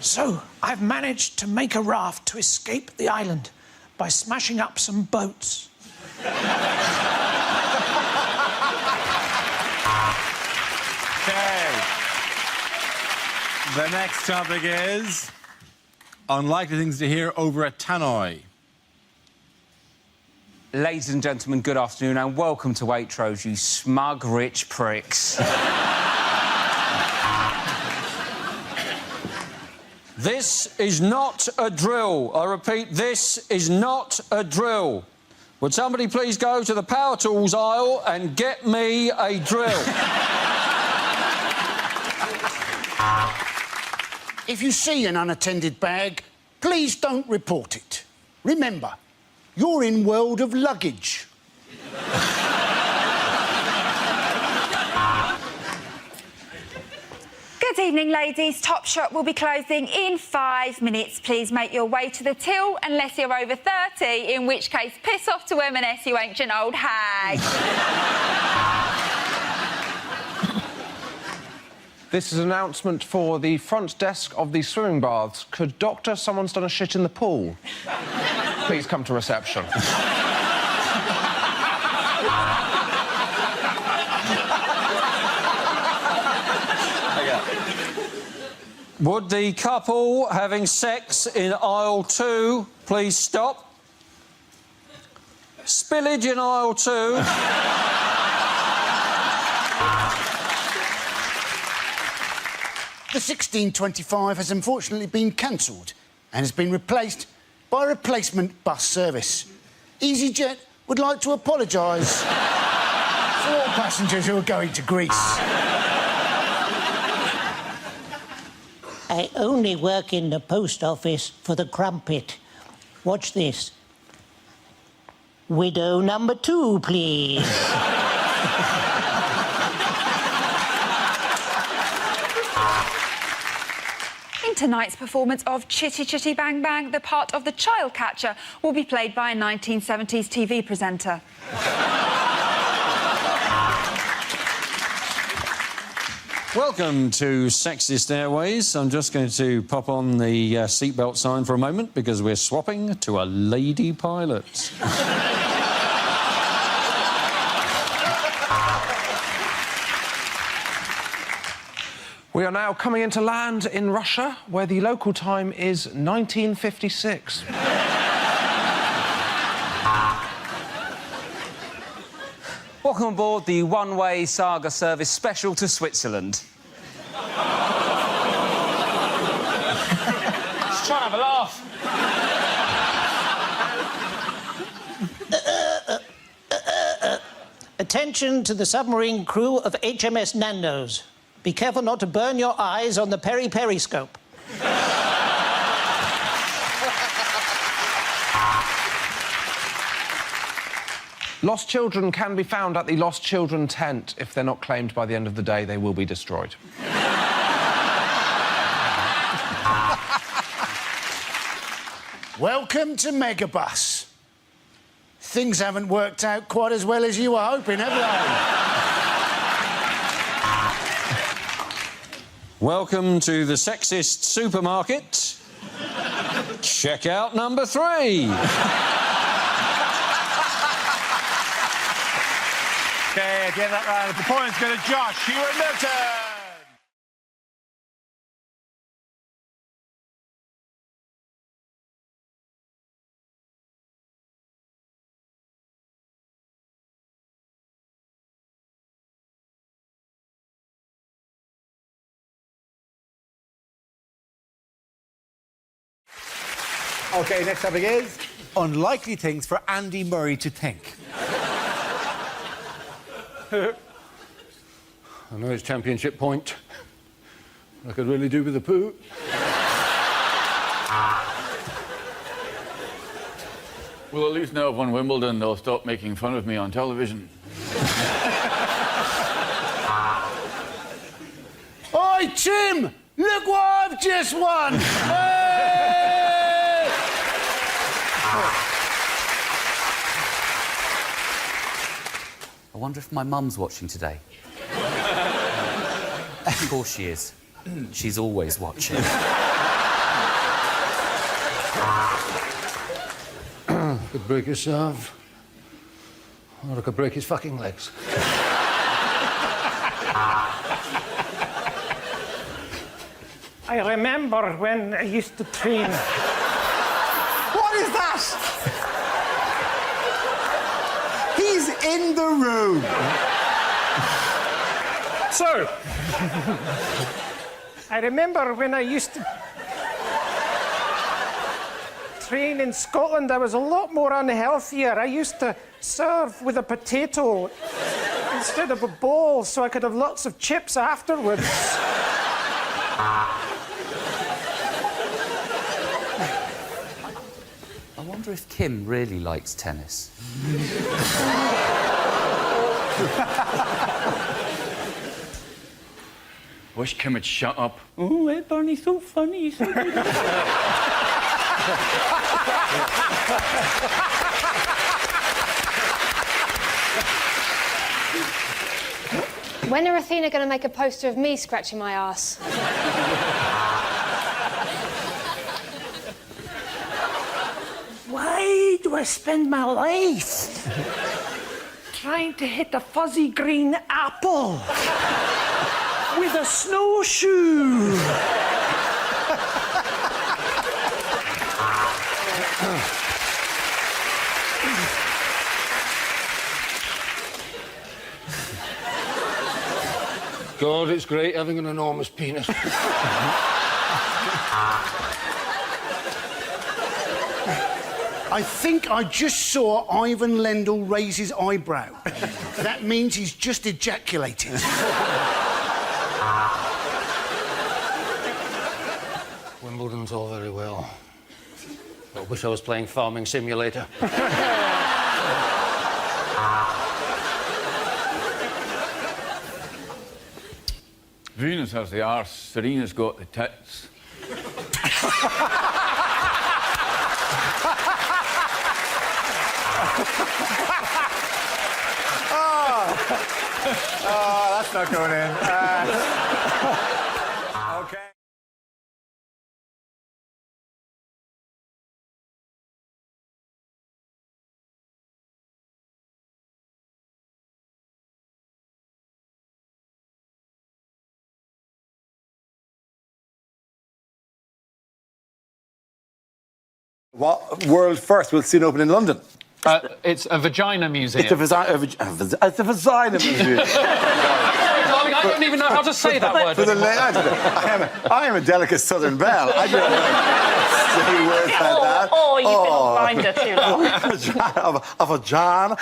So, I've managed to make a raft to escape the island by smashing up some boats. Okay. The next topic is unlikely things to hear over at Tannoy. Ladies and gentlemen, good afternoon and welcome to Waitrose, you smug, rich pricks. This is not a drill. I repeat, this is not a drill. Would somebody please go to the power tools aisle and get me a drill? If you see an unattended bag, please don't report it. Remember, you're in world of luggage. Good evening, ladies. Topshop will be closing in 5 minutes. Please make your way to the till unless you're over 30, in which case piss off to M&S, you ancient old hag. This is an announcement for the front desk of the swimming baths. Could doctor, someone's done a shit in the pool? Please come to reception. Would the couple having sex in aisle 2 please stop? Spillage in aisle 2. The 1625 has unfortunately been cancelled and has been replaced by a replacement bus service. EasyJet would like to apologise for all passengers who are going to Greece. I only work in the post office for the crumpet. Watch this. Widow number 2, please. In tonight's performance of Chitty Chitty Bang Bang, the part of the child catcher will be played by a 1970s TV presenter. Welcome to Sexist Airways. I'm just going to pop on the seatbelt sign for a moment because we're swapping to a lady pilot. We are now coming into land in Russia, where the local time is 1956. Welcome aboard the one-way saga service special to Switzerland. Just trying to have a laugh. Attention to the submarine crew of HMS Nando's. Be careful not to burn your eyes on the periscope. Lost children can be found at the Lost Children tent. If they're not claimed by the end of the day, they will be destroyed. Welcome to Megabus. Things haven't worked out quite as well as you were hoping, have they? Welcome to the sexist supermarket. Checkout number 3. Okay, at the end of that round, the points go to Josh. Hugh Milton. OK, next topic is unlikely things for Andy Murray to think. I know it's championship point. I could really do with a poo. Well, at least now if won Wimbledon, they'll stop making fun of me on television. Oi, Tim! Look what I've just won! I wonder if my mum's watching today. Of course she is. She's always watching. Could break his serve. Or I could break his fucking legs. I remember when I used to train. What is that? He's in the room. So, I remember when I used to train in Scotland, I was a lot more unhealthier. I used to serve with a potato instead of a bowl so I could have lots of chips afterwards. I wonder if Kim really likes tennis. Wish Kim would shut up. Oh, that Barney's so funny. He's so good. When are Athena going to make a poster of me scratching my arse? Why do I spend my life trying to hit a fuzzy green apple with a snowshoe? God, it's great having an enormous penis. I think I just saw Ivan Lendl raise his eyebrow. That means he's just ejaculated. Wimbledon's all very well. I wish I was playing Farming Simulator. Venus has the arse, Serena's got the tits. Oh, that's not going in. Okay. What world first will soon open in London? It's a vagina museum. It's a vagina museum. Darling, I don't even know how to say that word. I am a delicate southern belle. I don't say words like that. Oh, you've been on Grindr too long. Of a John.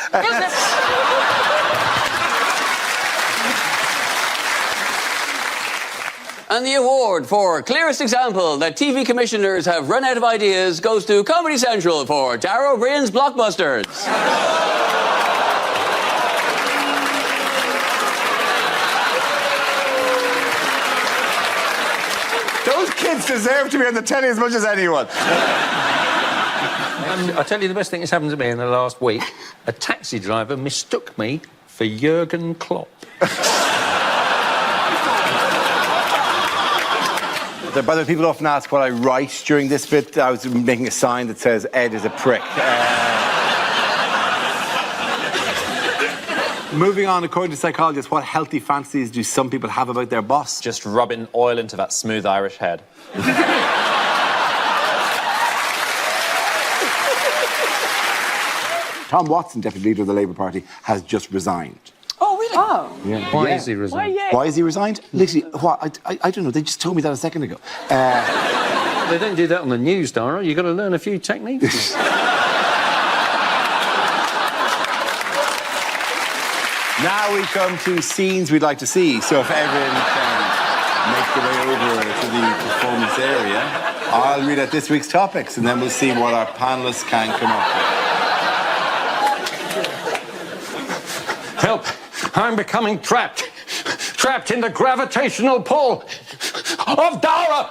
And the award for clearest example that TV commissioners have run out of ideas goes to Comedy Central for Dara O'Brien's Blockbusters. Those kids deserve to be on the telly as much as anyone. I'll tell you the best thing that's happened to me in the last week. A taxi driver mistook me for Jurgen Klopp. By the way, people often ask what I write during this bit. I was making a sign that says, Ed is a prick. Moving on, according to psychologists, what healthy fantasies do some people have about their boss? Just rubbing oil into that smooth Irish head. Tom Watson, Deputy Leader of the Labour Party, has just resigned. Oh, really? Oh. Yeah. Why is he resigned? Why is he resigned? Literally, what? I don't know. They just told me that a second ago. They don't do that on the news, Dara. You've got to learn a few techniques. Now we come to scenes we'd like to see. So if everyone can make their way over to the performance area, I'll read out this week's topics, and then we'll see what our panellists can come up with. Help! I'm becoming trapped. Trapped in the gravitational pull of Dara!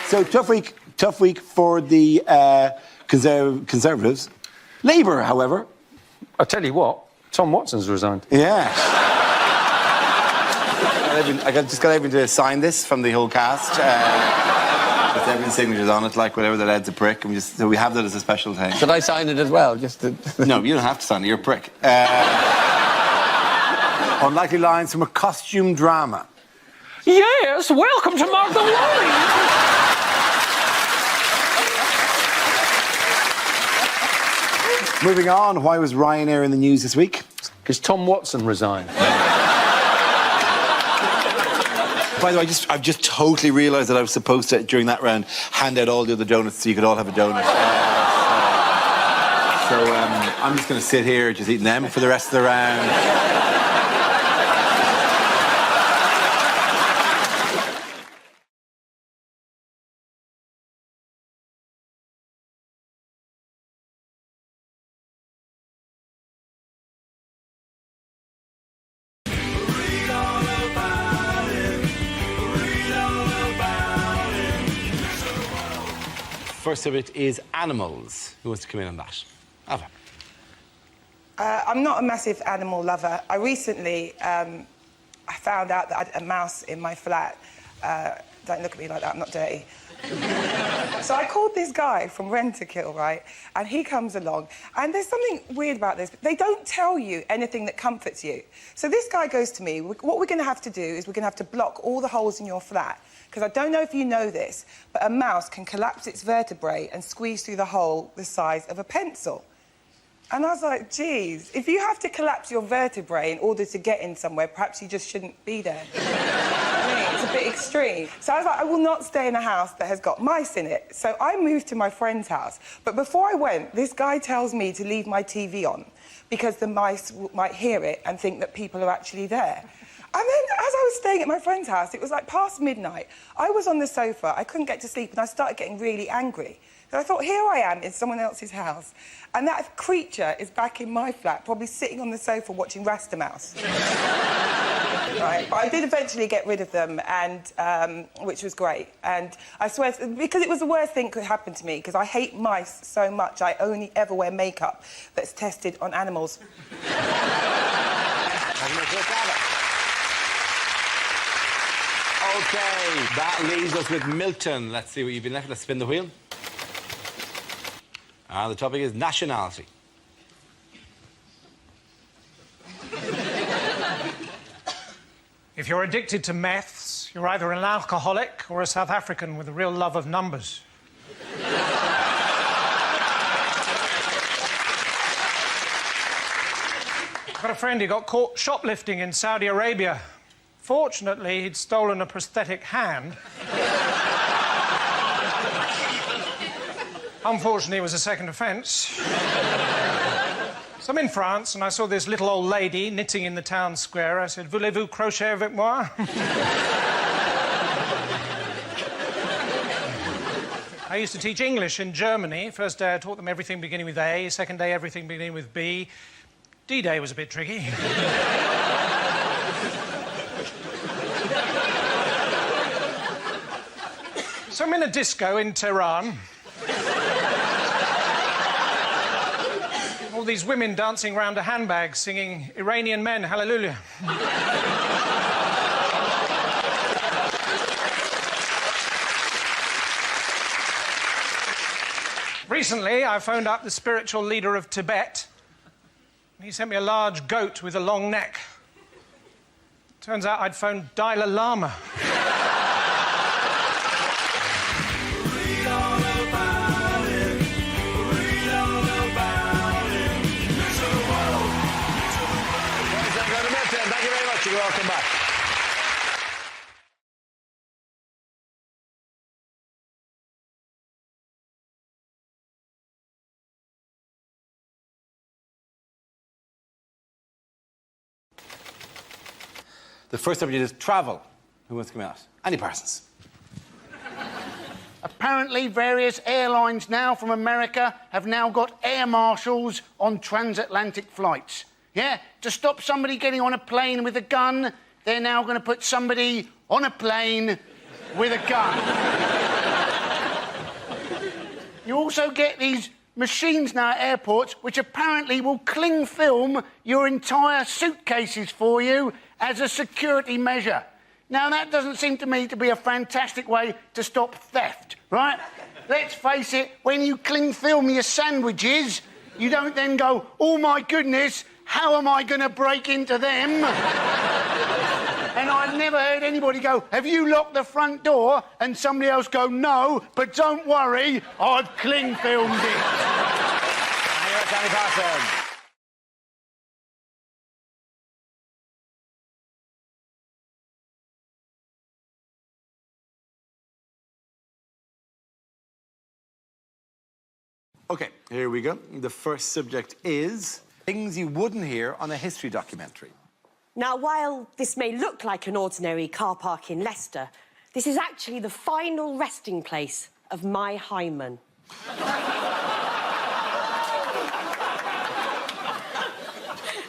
So tough week for the Conservatives. Labour, however. I'll tell you what, Tom Watson's resigned. Yeah. I just got everyone to sign this from the whole cast. With everyone's signatures on it, like whatever, that Ed's a prick. And so we have that as a special thing. Should I sign it as well? Just to... No, you don't have to sign it. You're a prick. Unlikely lines from a costume drama. Yes, welcome to Magdalene. Moving on, why was Ryanair in the news this week? Because Tom Watson resigned. By the way, I've just totally realised that I was supposed to, during that round, hand out all the other donuts so you could all have a donut. I'm just going to sit here just eating them for the rest of the round. first subject is animals. Who wants to come in on that? Ava. I'm not a massive animal lover. I recently I found out that I had a mouse in my flat. Don't look at me like that, I'm not dirty. So I called this guy from Rent-A-Kill, right? And he comes along, and there's something weird about this. They don't tell you anything that comforts you. So this guy goes to me, what we're going to have to do is we're going to have to block all the holes in your flat, because I don't know if you know this, but a mouse can collapse its vertebrae and squeeze through the hole the size of a pencil. And I was like, geez, if you have to collapse your vertebrae in order to get in somewhere, perhaps you just shouldn't be there. It's a bit extreme. So I was like, I will not stay in a house that has got mice in it. So I moved to my friend's house. But before I went, this guy tells me to leave my TV on because the mice might hear it and think that people are actually there. And then, as I was staying at my friend's house, it was like past midnight. I was on the sofa, I couldn't get to sleep, and I started getting really angry. So I thought, here I am in someone else's house, and that creature is back in my flat, probably sitting on the sofa watching Rasta Mouse. Right? But I did eventually get rid of them, and which was great. And I swear, because it was the worst thing that could happen to me, because I hate mice so much, I only ever wear makeup that's tested on animals. Okay, that leaves us with Milton. Let's see what you've been left. Let's spin the wheel. The topic is nationality. If you're addicted to meths, you're either an alcoholic or a South African with a real love of numbers. I've got a friend who got caught shoplifting in Saudi Arabia. Fortunately, he'd stolen a prosthetic hand. Unfortunately, it was a second offence. So I'm in France, and I saw this little old lady knitting in the town square. I said, voulez-vous crochet avec moi? I used to teach English in Germany. First day, I taught them everything beginning with A. Second day, everything beginning with B. D-Day was a bit tricky. So I'm in a disco in Tehran. All these women dancing around a handbag singing Iranian Men, Hallelujah. Recently, I phoned up the spiritual leader of Tibet. He sent me a large goat with a long neck. Turns out I'd phoned Dalai Lama. You're welcome back. The first subject is travel. Who wants to come out? Andy Parsons. Apparently, various airlines now from America have now got air marshals on transatlantic flights. Yeah, to stop somebody getting on a plane with a gun, they're now going to put somebody on a plane with a gun. You also get these machines now at airports which apparently will cling film your entire suitcases for you as a security measure. Now, that doesn't seem to me to be a fantastic way to stop theft, right? Let's face it, when you cling film your sandwiches, you don't then go, oh, my goodness, how am I going to break into them? And I've never heard anybody go, have you locked the front door? And somebody else go, no, but don't worry, I've cling filmed it. And you're Danny Parsons. OK, here we go. The first subject is things you wouldn't hear on a history documentary. Now, while this may look like an ordinary car park in Leicester, this is actually the final resting place of my hymen.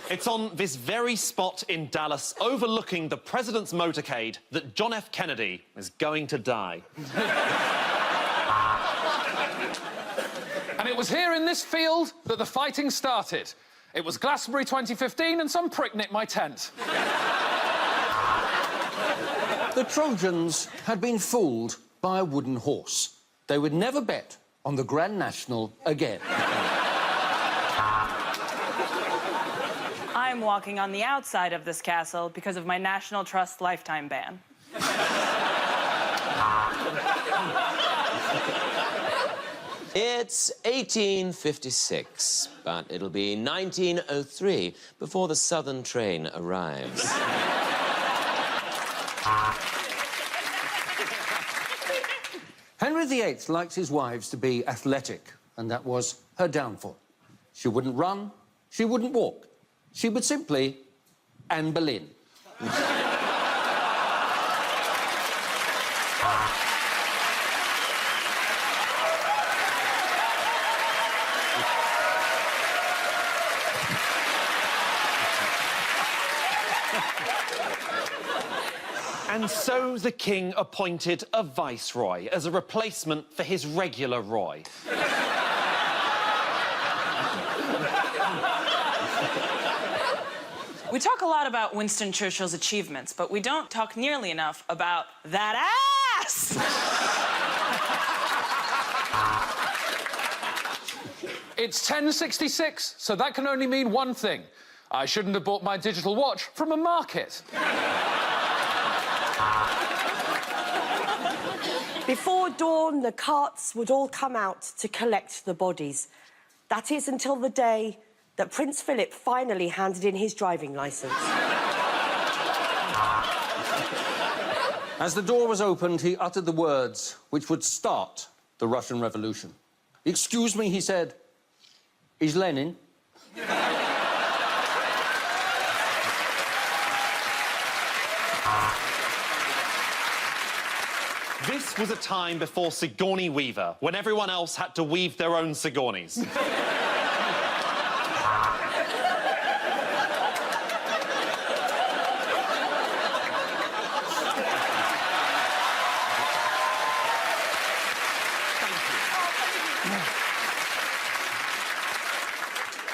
It's on this very spot in Dallas, overlooking the president's motorcade, that John F. Kennedy is going to die. was here in this field that the fighting started. It was Glastonbury 2015 and some prick nicked my tent. The Trojans had been fooled by a wooden horse. They would never bet on the Grand National again. I'm walking on the outside of this castle because of my National Trust lifetime ban. It's 1856, but it'll be 1903 before the Southern train arrives. Henry VIII liked his wives to be athletic, and that was her downfall. She wouldn't run, she wouldn't walk. She would simply Anne Boleyn. And so the king appointed a viceroy as a replacement for his regular Roy. We talk a lot about Winston Churchill's achievements, but we don't talk nearly enough about that ass! It's 10:66, so that can only mean one thing. I shouldn't have bought my digital watch from a market. Before dawn, the carts would all come out to collect the bodies. That is until the day that Prince Philip finally handed in his driving licence. As the door was opened, he uttered the words which would start the Russian Revolution. "Excuse me," he said. "Is Lenin?" This was a time before Sigourney Weaver, when everyone else had to weave their own Sigourneys.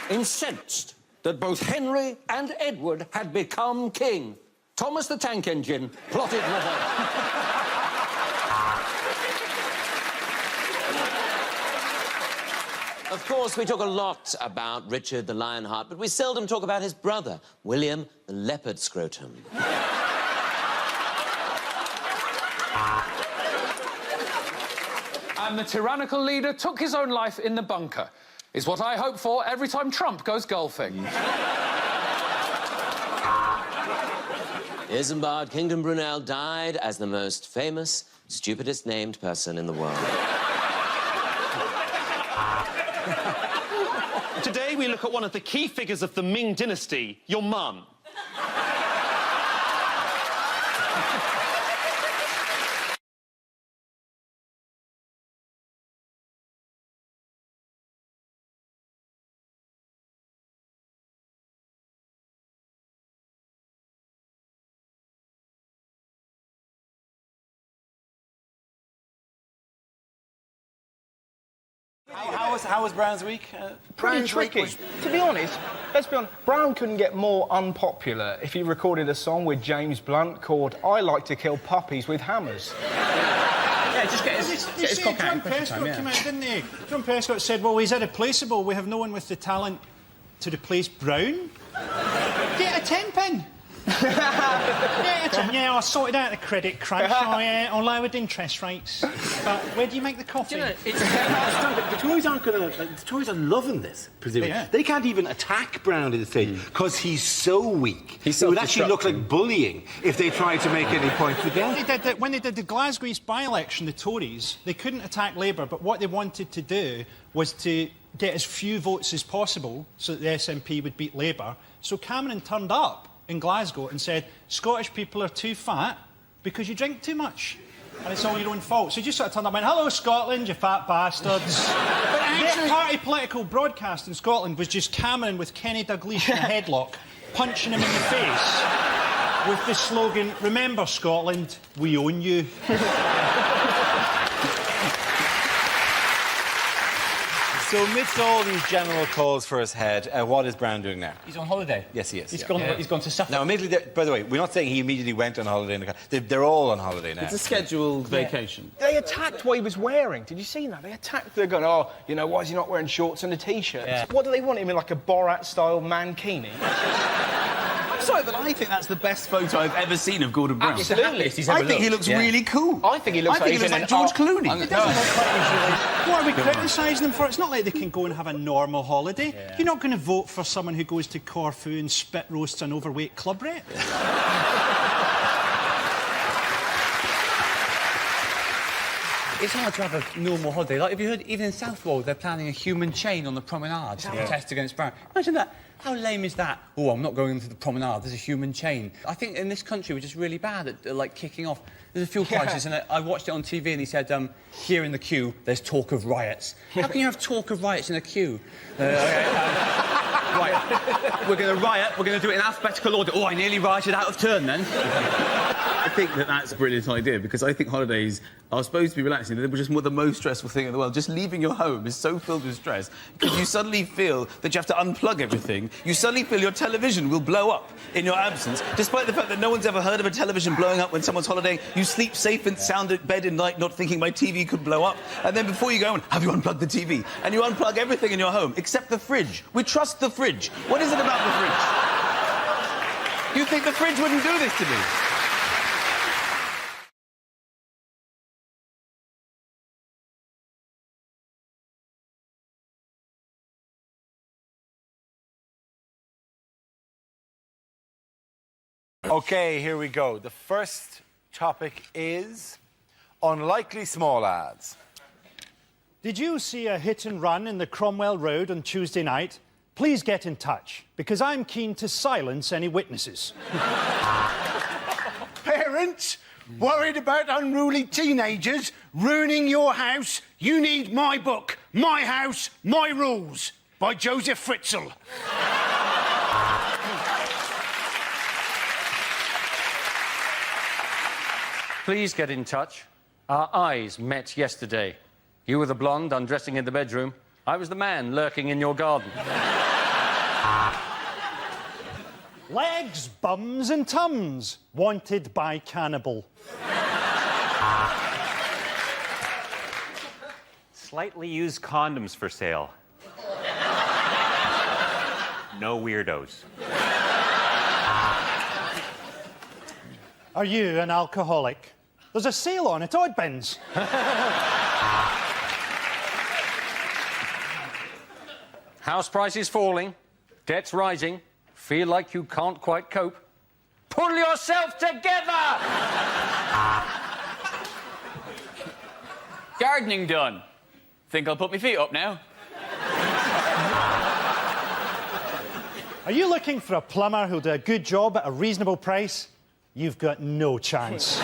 Incensed that both Henry and Edward had become king, Thomas the Tank Engine plotted revolt. Of course, we talk a lot about Richard the Lionheart, but we seldom talk about his brother, William the Leopard Scrotum. And the tyrannical leader took his own life in the bunker. Is what I hope for every time Trump goes golfing. Isambard Kingdom Brunel died as the most famous, stupidest named person in the world. Today we look at one of the key figures of the Ming dynasty, your mum. How was Brown's week? Pretty tricky. To be honest, let's be honest, Brown couldn't get more unpopular if he recorded a song with James Blunt called I Like to Kill Puppies with Hammers. Yeah, just get his cock out. John Prescott came out, didn't he? John Prescott said, well, he's irreplaceable. We have no one with the talent to replace Brown. Get a 10-pin. Yeah, I sorted out the credit crunch. I lowered interest rates. But where do you make the coffee? You know, the Tories aren't going to... the Tories are loving this, presumably. Yeah. They can't even attack Brown at this stage because he's so weak. It would actually look like bullying if they tried to make any points again. When they did the Glasgow East by-election, the Tories, they couldn't attack Labour, but what they wanted to do was to get as few votes as possible so that the SNP would beat Labour. So Cameron turned up in Glasgow and said, Scottish people are too fat because you drink too much. And it's all your own fault. So you just sort of turned up and went, hello, Scotland, you fat bastards. But actually, party political broadcast in Scotland was just Cameron with Kenny Dalglish in a headlock, punching him in the face with the slogan, remember, Scotland, we own you. So amidst all these general calls for his head, what is Brown doing now? He's on holiday. Yes, he is. He's gone to Suffolk. Now, admittedly, by the way, we're not saying he immediately went on holiday in the car. They're all on holiday now. It's a scheduled vacation. They attacked what he was wearing. Did you see that? They attacked. They're going, oh, you know, why is he not wearing shorts and a t-shirt? Yeah. What do they want him in, like a Borat-style mankini? I'm sorry, but I think that's the best photo I've ever seen of Gordon Brown. Absolutely. I think he looks really cool. I think he looks like George Clooney. What are we criticising them for? It's not like they can go and have a normal holiday. You're not going to vote for someone who goes to Corfu and spit roasts an overweight club rep. It's hard to have a normal holiday. Like, have you heard, even in Southwold, they're planning a human chain on the promenade to protest against Brown. Imagine that. How lame is that? Oh, I'm not going to the promenade. There's a human chain. I think in this country we're just really bad at, like, kicking off. There's a fuel crisis, and I watched it on TV, and he said, here in the queue, there's talk of riots. How can you have talk of riots in a queue? Right, we're going to riot. We're going to do it in alphabetical order. Oh, I nearly rioted out of turn, then. I think that's a brilliant idea, because I think holidays are supposed to be relaxing. They're just the most stressful thing in the world. Just leaving your home is so filled with stress because you suddenly feel that you have to unplug everything. You suddenly feel your television will blow up in your absence, despite the fact that no one's ever heard of a television blowing up when someone's holiday. You sleep safe and sound at bed in night, not thinking my TV could blow up. And then before you go, have you unplugged the TV? And you unplug everything in your home, except the fridge. We trust the fridge. What is it about the fridge? You think the fridge wouldn't do this to me? OK, here we go. The first topic is unlikely small ads. Did you see a hit and run in the Cromwell Road on Tuesday night? Please get in touch, because I'm keen to silence any witnesses. Parents, worried about unruly teenagers ruining your house? You need my book, My House, My Rules, by Joseph Fritzl. Please get in touch. Our eyes met yesterday. You were the blonde undressing in the bedroom. I was the man lurking in your garden. Legs, bums and tums, wanted by cannibal. Slightly used condoms for sale. No weirdos. Are you an alcoholic? There's a sale on at Oddbins. House prices falling, debts rising, feel like you can't quite cope. Pull yourself together! Gardening done. Think I'll put my feet up now? Are you looking for a plumber who'll do a good job at a reasonable price? You've got no chance.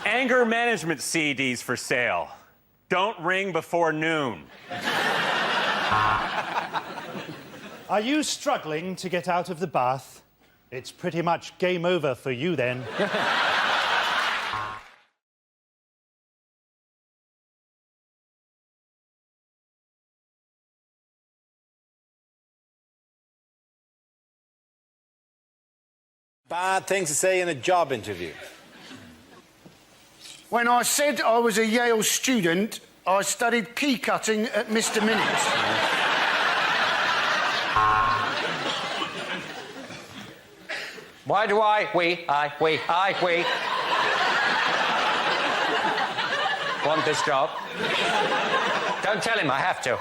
Anger management CDs for sale. Don't ring before noon. Are you struggling to get out of the bath? It's pretty much game over for you then. Bad things to say in a job interview. When I said I was a Yale student, I studied key cutting at Mr. Minutes. Why do we want this job? Don't tell him I have to.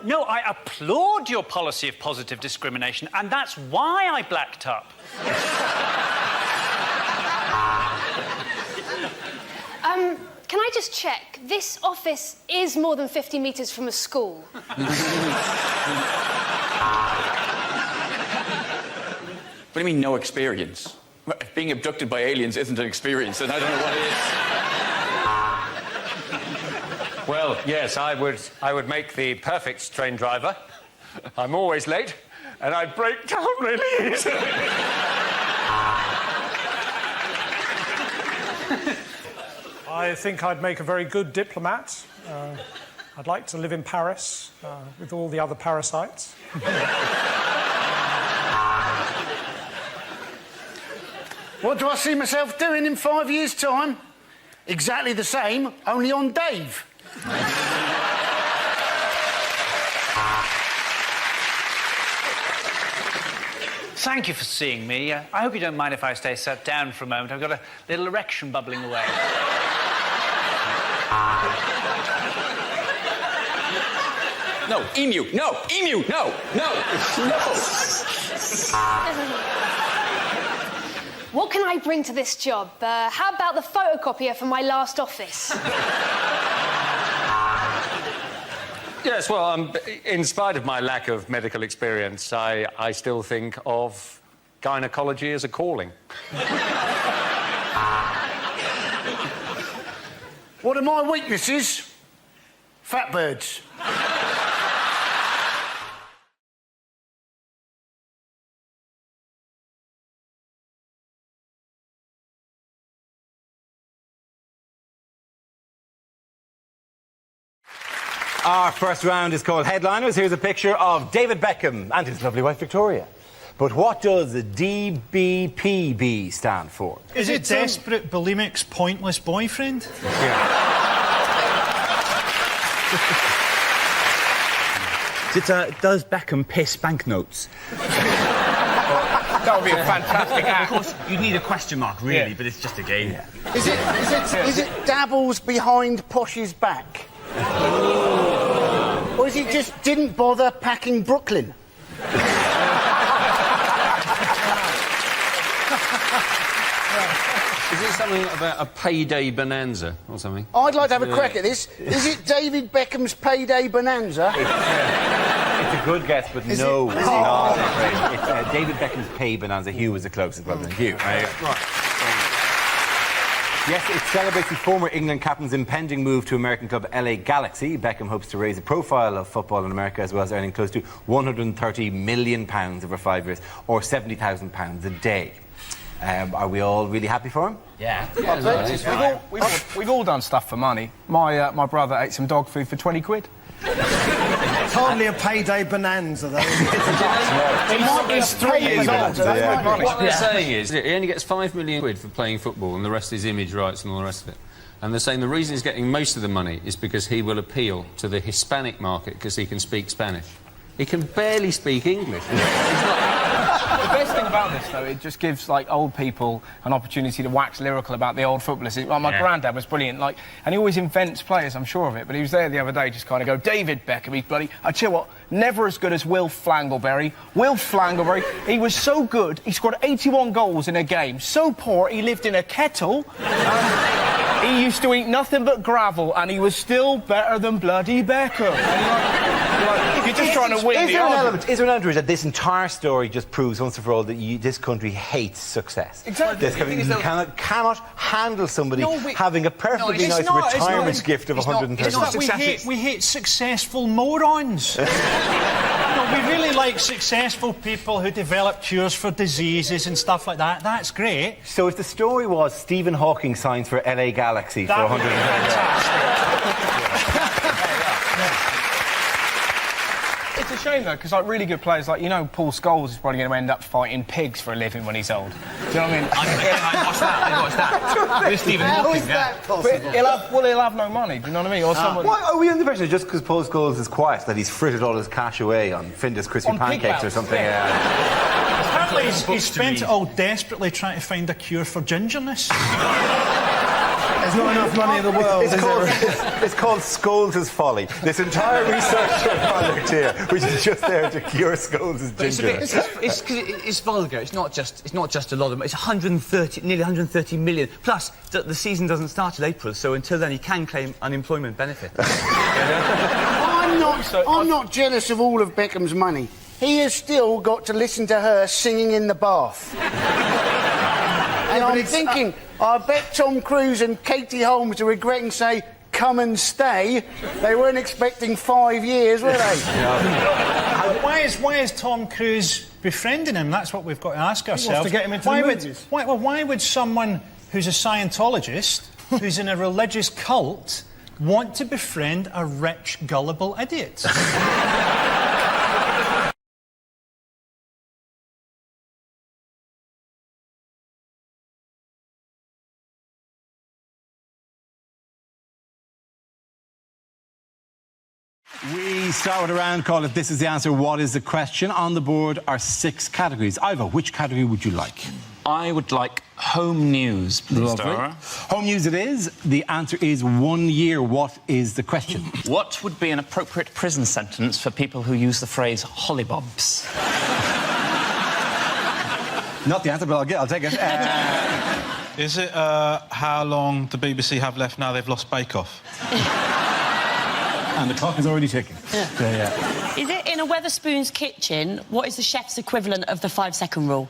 No, I applaud your policy of positive discrimination, and that's why I blacked up. Can I just check? This office is more than 50 metres from a school. What do you mean, no experience? If being abducted by aliens isn't an experience, then I don't know what it is. Well, yes, I would make the perfect train driver. I'm always late, and I'd break down really easily. I think I'd make a very good diplomat. I'd like to live in Paris with all the other parasites. What do I see myself doing in 5 years' time? Exactly the same, only on Dave. Thank you for seeing me. I hope you don't mind if I stay sat down for a moment. I've got a little erection bubbling away. No, emu, no, emu, no, no, no. What can I bring to this job? How about the photocopier from my last office? Yes, well, in spite of my lack of medical experience, I still think of gynecology as a calling. What are my weaknesses? Fat birds. Our first round is called Headliners. Here's a picture of David Beckham and his lovely wife Victoria. But what does the DBPB stand for? Is it Desperate Bulimic's Pointless Boyfriend? Does Beckham piss banknotes? That would be a fantastic act. Of course, you'd need a question mark, really, but it's just a game. Is it dabbles behind Posh's back? Or is he just didn't bother packing Brooklyn? Is it something about a payday bonanza or something? I'd like to have a crack at this. Is it David Beckham's payday bonanza? It's a good guess, but no, it's not. It's David Beckham's pay bonanza. Hugh was the closest, rather than Hugh. Right. Yes, it celebrates the former England captain's impending move to American club LA Galaxy. Beckham hopes to raise the profile of football in America, as well as earning close to £130 million over 5 years, or £70,000 a day. Are we all really happy for him? Yeah. We've all done stuff for money. My brother ate some dog food for 20 quid. It's hardly a payday bonanza, though. He's 3 years old. What they're saying is he only gets £5 million for playing football, and the rest is image rights and all the rest of it. And they're saying the reason he's getting most of the money is because he will appeal to the Hispanic market because he can speak Spanish. He can barely speak English. The best thing about this, though, it just gives, like, old people an opportunity to wax lyrical about the old footballers. Like, my granddad was brilliant, like, and he always invents players, I'm sure of it, but he was there the other day just kind of go, David Beckham, he's bloody... I tell you what, never as good as Will Flangleberry. Will Flangleberry, he was so good, he scored 81 goals in a game. So poor, he lived in a kettle. He used to eat nothing but gravel, and he was still better than bloody Beckham. You're just trying to win the argument. Is there an element that this entire story just proves once and for all that this country hates success? Exactly. Cannot handle somebody having a perfectly nice retirement gift of 130. We hate successful morons. We really like successful people who develop cures for diseases and stuff like that. That's great. So if the story was Stephen Hawking signs for LA Galaxy for 130... It's a shame, though, because, like, really good players, like, you know, Paul Scholes is probably going to end up fighting pigs for a living when he's old. Do you know what I mean? I watched that. With Stephen How Hawking, is that possible? But he'll have no money, do you know what I mean? Or someone... Why are we under the pressure just because Paul Scholes is quiet that he's frittered all his cash away on Findus crispy pancakes or something? Apparently he spent it all desperately trying to find a cure for gingerness. There's not enough money in the world. It's called Scholes' Folly. This entire research project here, which is just there to cure Scholes' gingerness. It's vulgar. It's not just a lot of money. It's nearly 130 million. Plus, the season doesn't start till April, so until then he can claim unemployment benefit. I'm not jealous of all of Beckham's money. He has still got to listen to her singing in the bath. And I'm thinking, I bet Tom Cruise and Katie Holmes are regretting say, come and stay. They weren't expecting 5 years, were they? Why is Tom Cruise befriending him? That's what we've got to ask ourselves. He wants to get him into the movies. Why would someone who's a Scientologist, who's in a religious cult, want to befriend a rich, gullible idiot? We start with a round called If This Is the Answer, What Is the Question? On the board are 6 categories. Ivo, which category would you like? I would like home news, please, Lovely. Dara. Home news it is. The answer is 1 year. What is the question? What would be an appropriate prison sentence for people who use the phrase hollybobs? Not the answer, but I'll take it. Is it how long the BBC have left now they've lost Bake Off? And the clock is already ticking. Yeah. Is it in a Wetherspoon's kitchen? What is the chef's equivalent of the 5-second rule?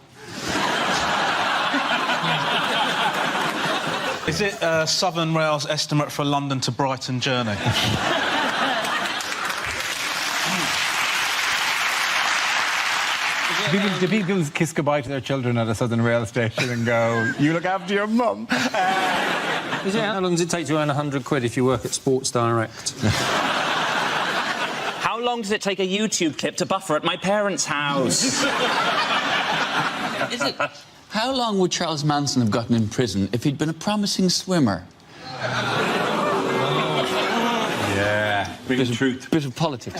Is it Southern Rail's estimate for a London to Brighton journey? Do people kiss goodbye to their children at a Southern Rail station and go, you look after your mum? How long does it take to earn £100 if you work at Sports Direct? How long does it take a YouTube clip to buffer at my parents' house? Is it... How long would Charles Manson have gotten in prison if he'd been a promising swimmer? Yeah. Bit of truth. Bit of politics.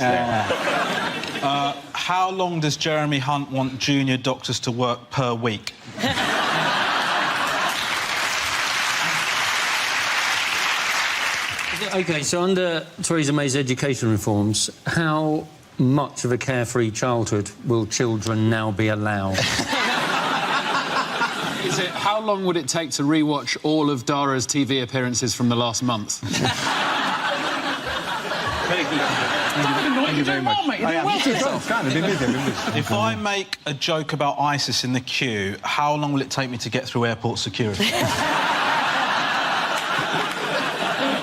How long does Jeremy Hunt want junior doctors to work per week? OK, so under Theresa May's education reforms, how much of a carefree childhood will children now be allowed? Is it, how long would it take to rewatch all of Dara's TV appearances from the last month? Thank you very much. If I make a joke about ISIS in the queue, how long will it take me to get through airport security?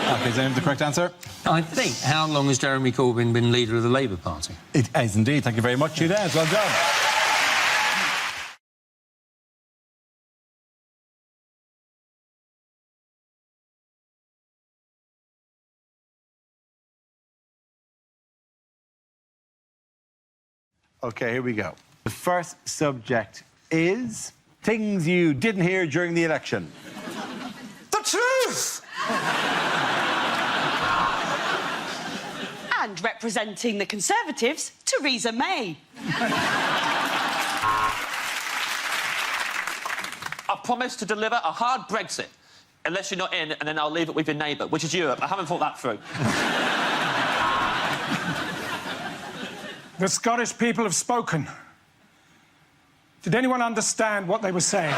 OK, is that the correct answer? I think. How long has Jeremy Corbyn been leader of the Labour Party? It is indeed. Thank you very much, Judez. Well done. OK, here we go. The first subject is things you didn't hear during the election. The truth! And representing the Conservatives, Theresa May. I promise to deliver a hard Brexit, unless you're not in, and then I'll leave it with your neighbour, which is Europe. I haven't thought that through. The Scottish people have spoken. Did anyone understand what they were saying?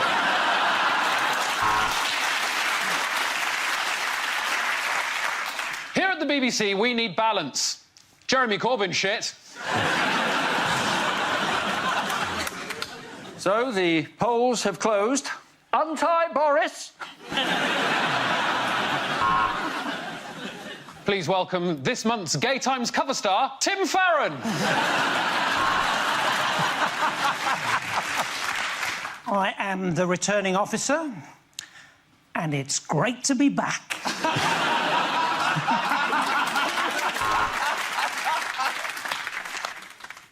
Here at the BBC, we need balance. Jeremy Corbyn shit. So the polls have closed. Untie Boris. Please welcome this month's Gay Times cover star, Tim Farron. I am the returning officer, and it's great to be back.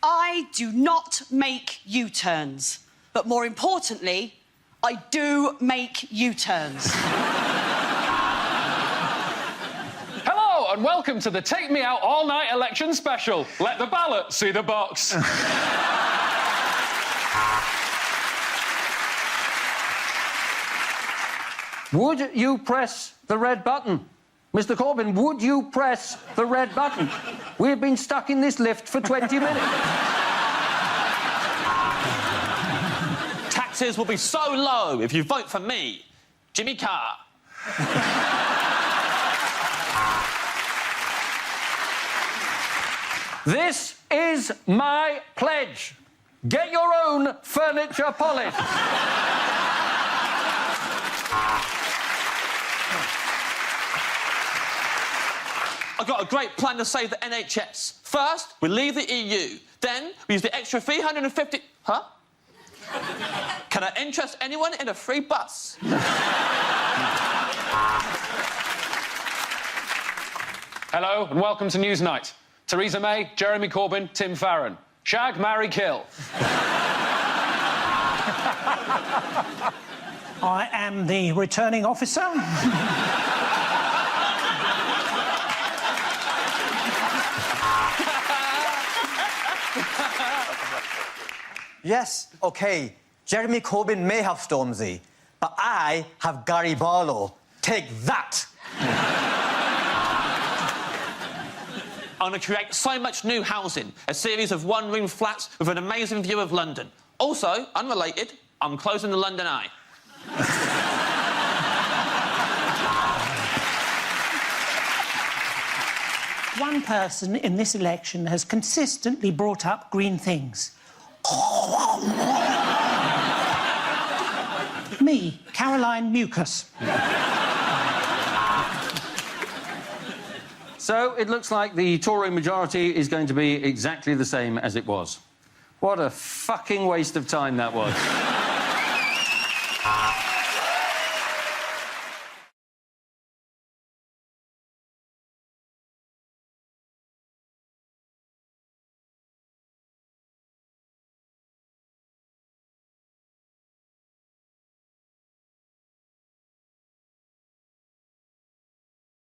I do not make U-turns. But more importantly, I do make U-turns. Hello, and welcome to the Take Me Out All Night election special. Let the ballot see the box. Would you press the red button? Mr. Corbyn, would you press the red button? We've been stuck in this lift for 20 minutes. Taxes will be so low if you vote for me, Jimmy Carr. This is my pledge. Get your own furniture polish. I've got a great plan to save the NHS. First, we leave the EU. Then, we use the extra 350... Huh? Can I interest anyone in a free bus? Hello and welcome to Newsnight. Theresa May, Jeremy Corbyn, Tim Farron. Shag, marry, kill. I am the returning officer. Yes, OK. Jeremy Corbyn may have Stormzy, but I have Gary Barlow. Take that! I'm going to create so much new housing, a series of one-room flats with an amazing view of London. Also, unrelated, I'm closing the London Eye. One person in this election has consistently brought up green things. Me, Caroline Mucus. So it looks like the Tory majority is going to be exactly the same as it was. What a fucking waste of time that was.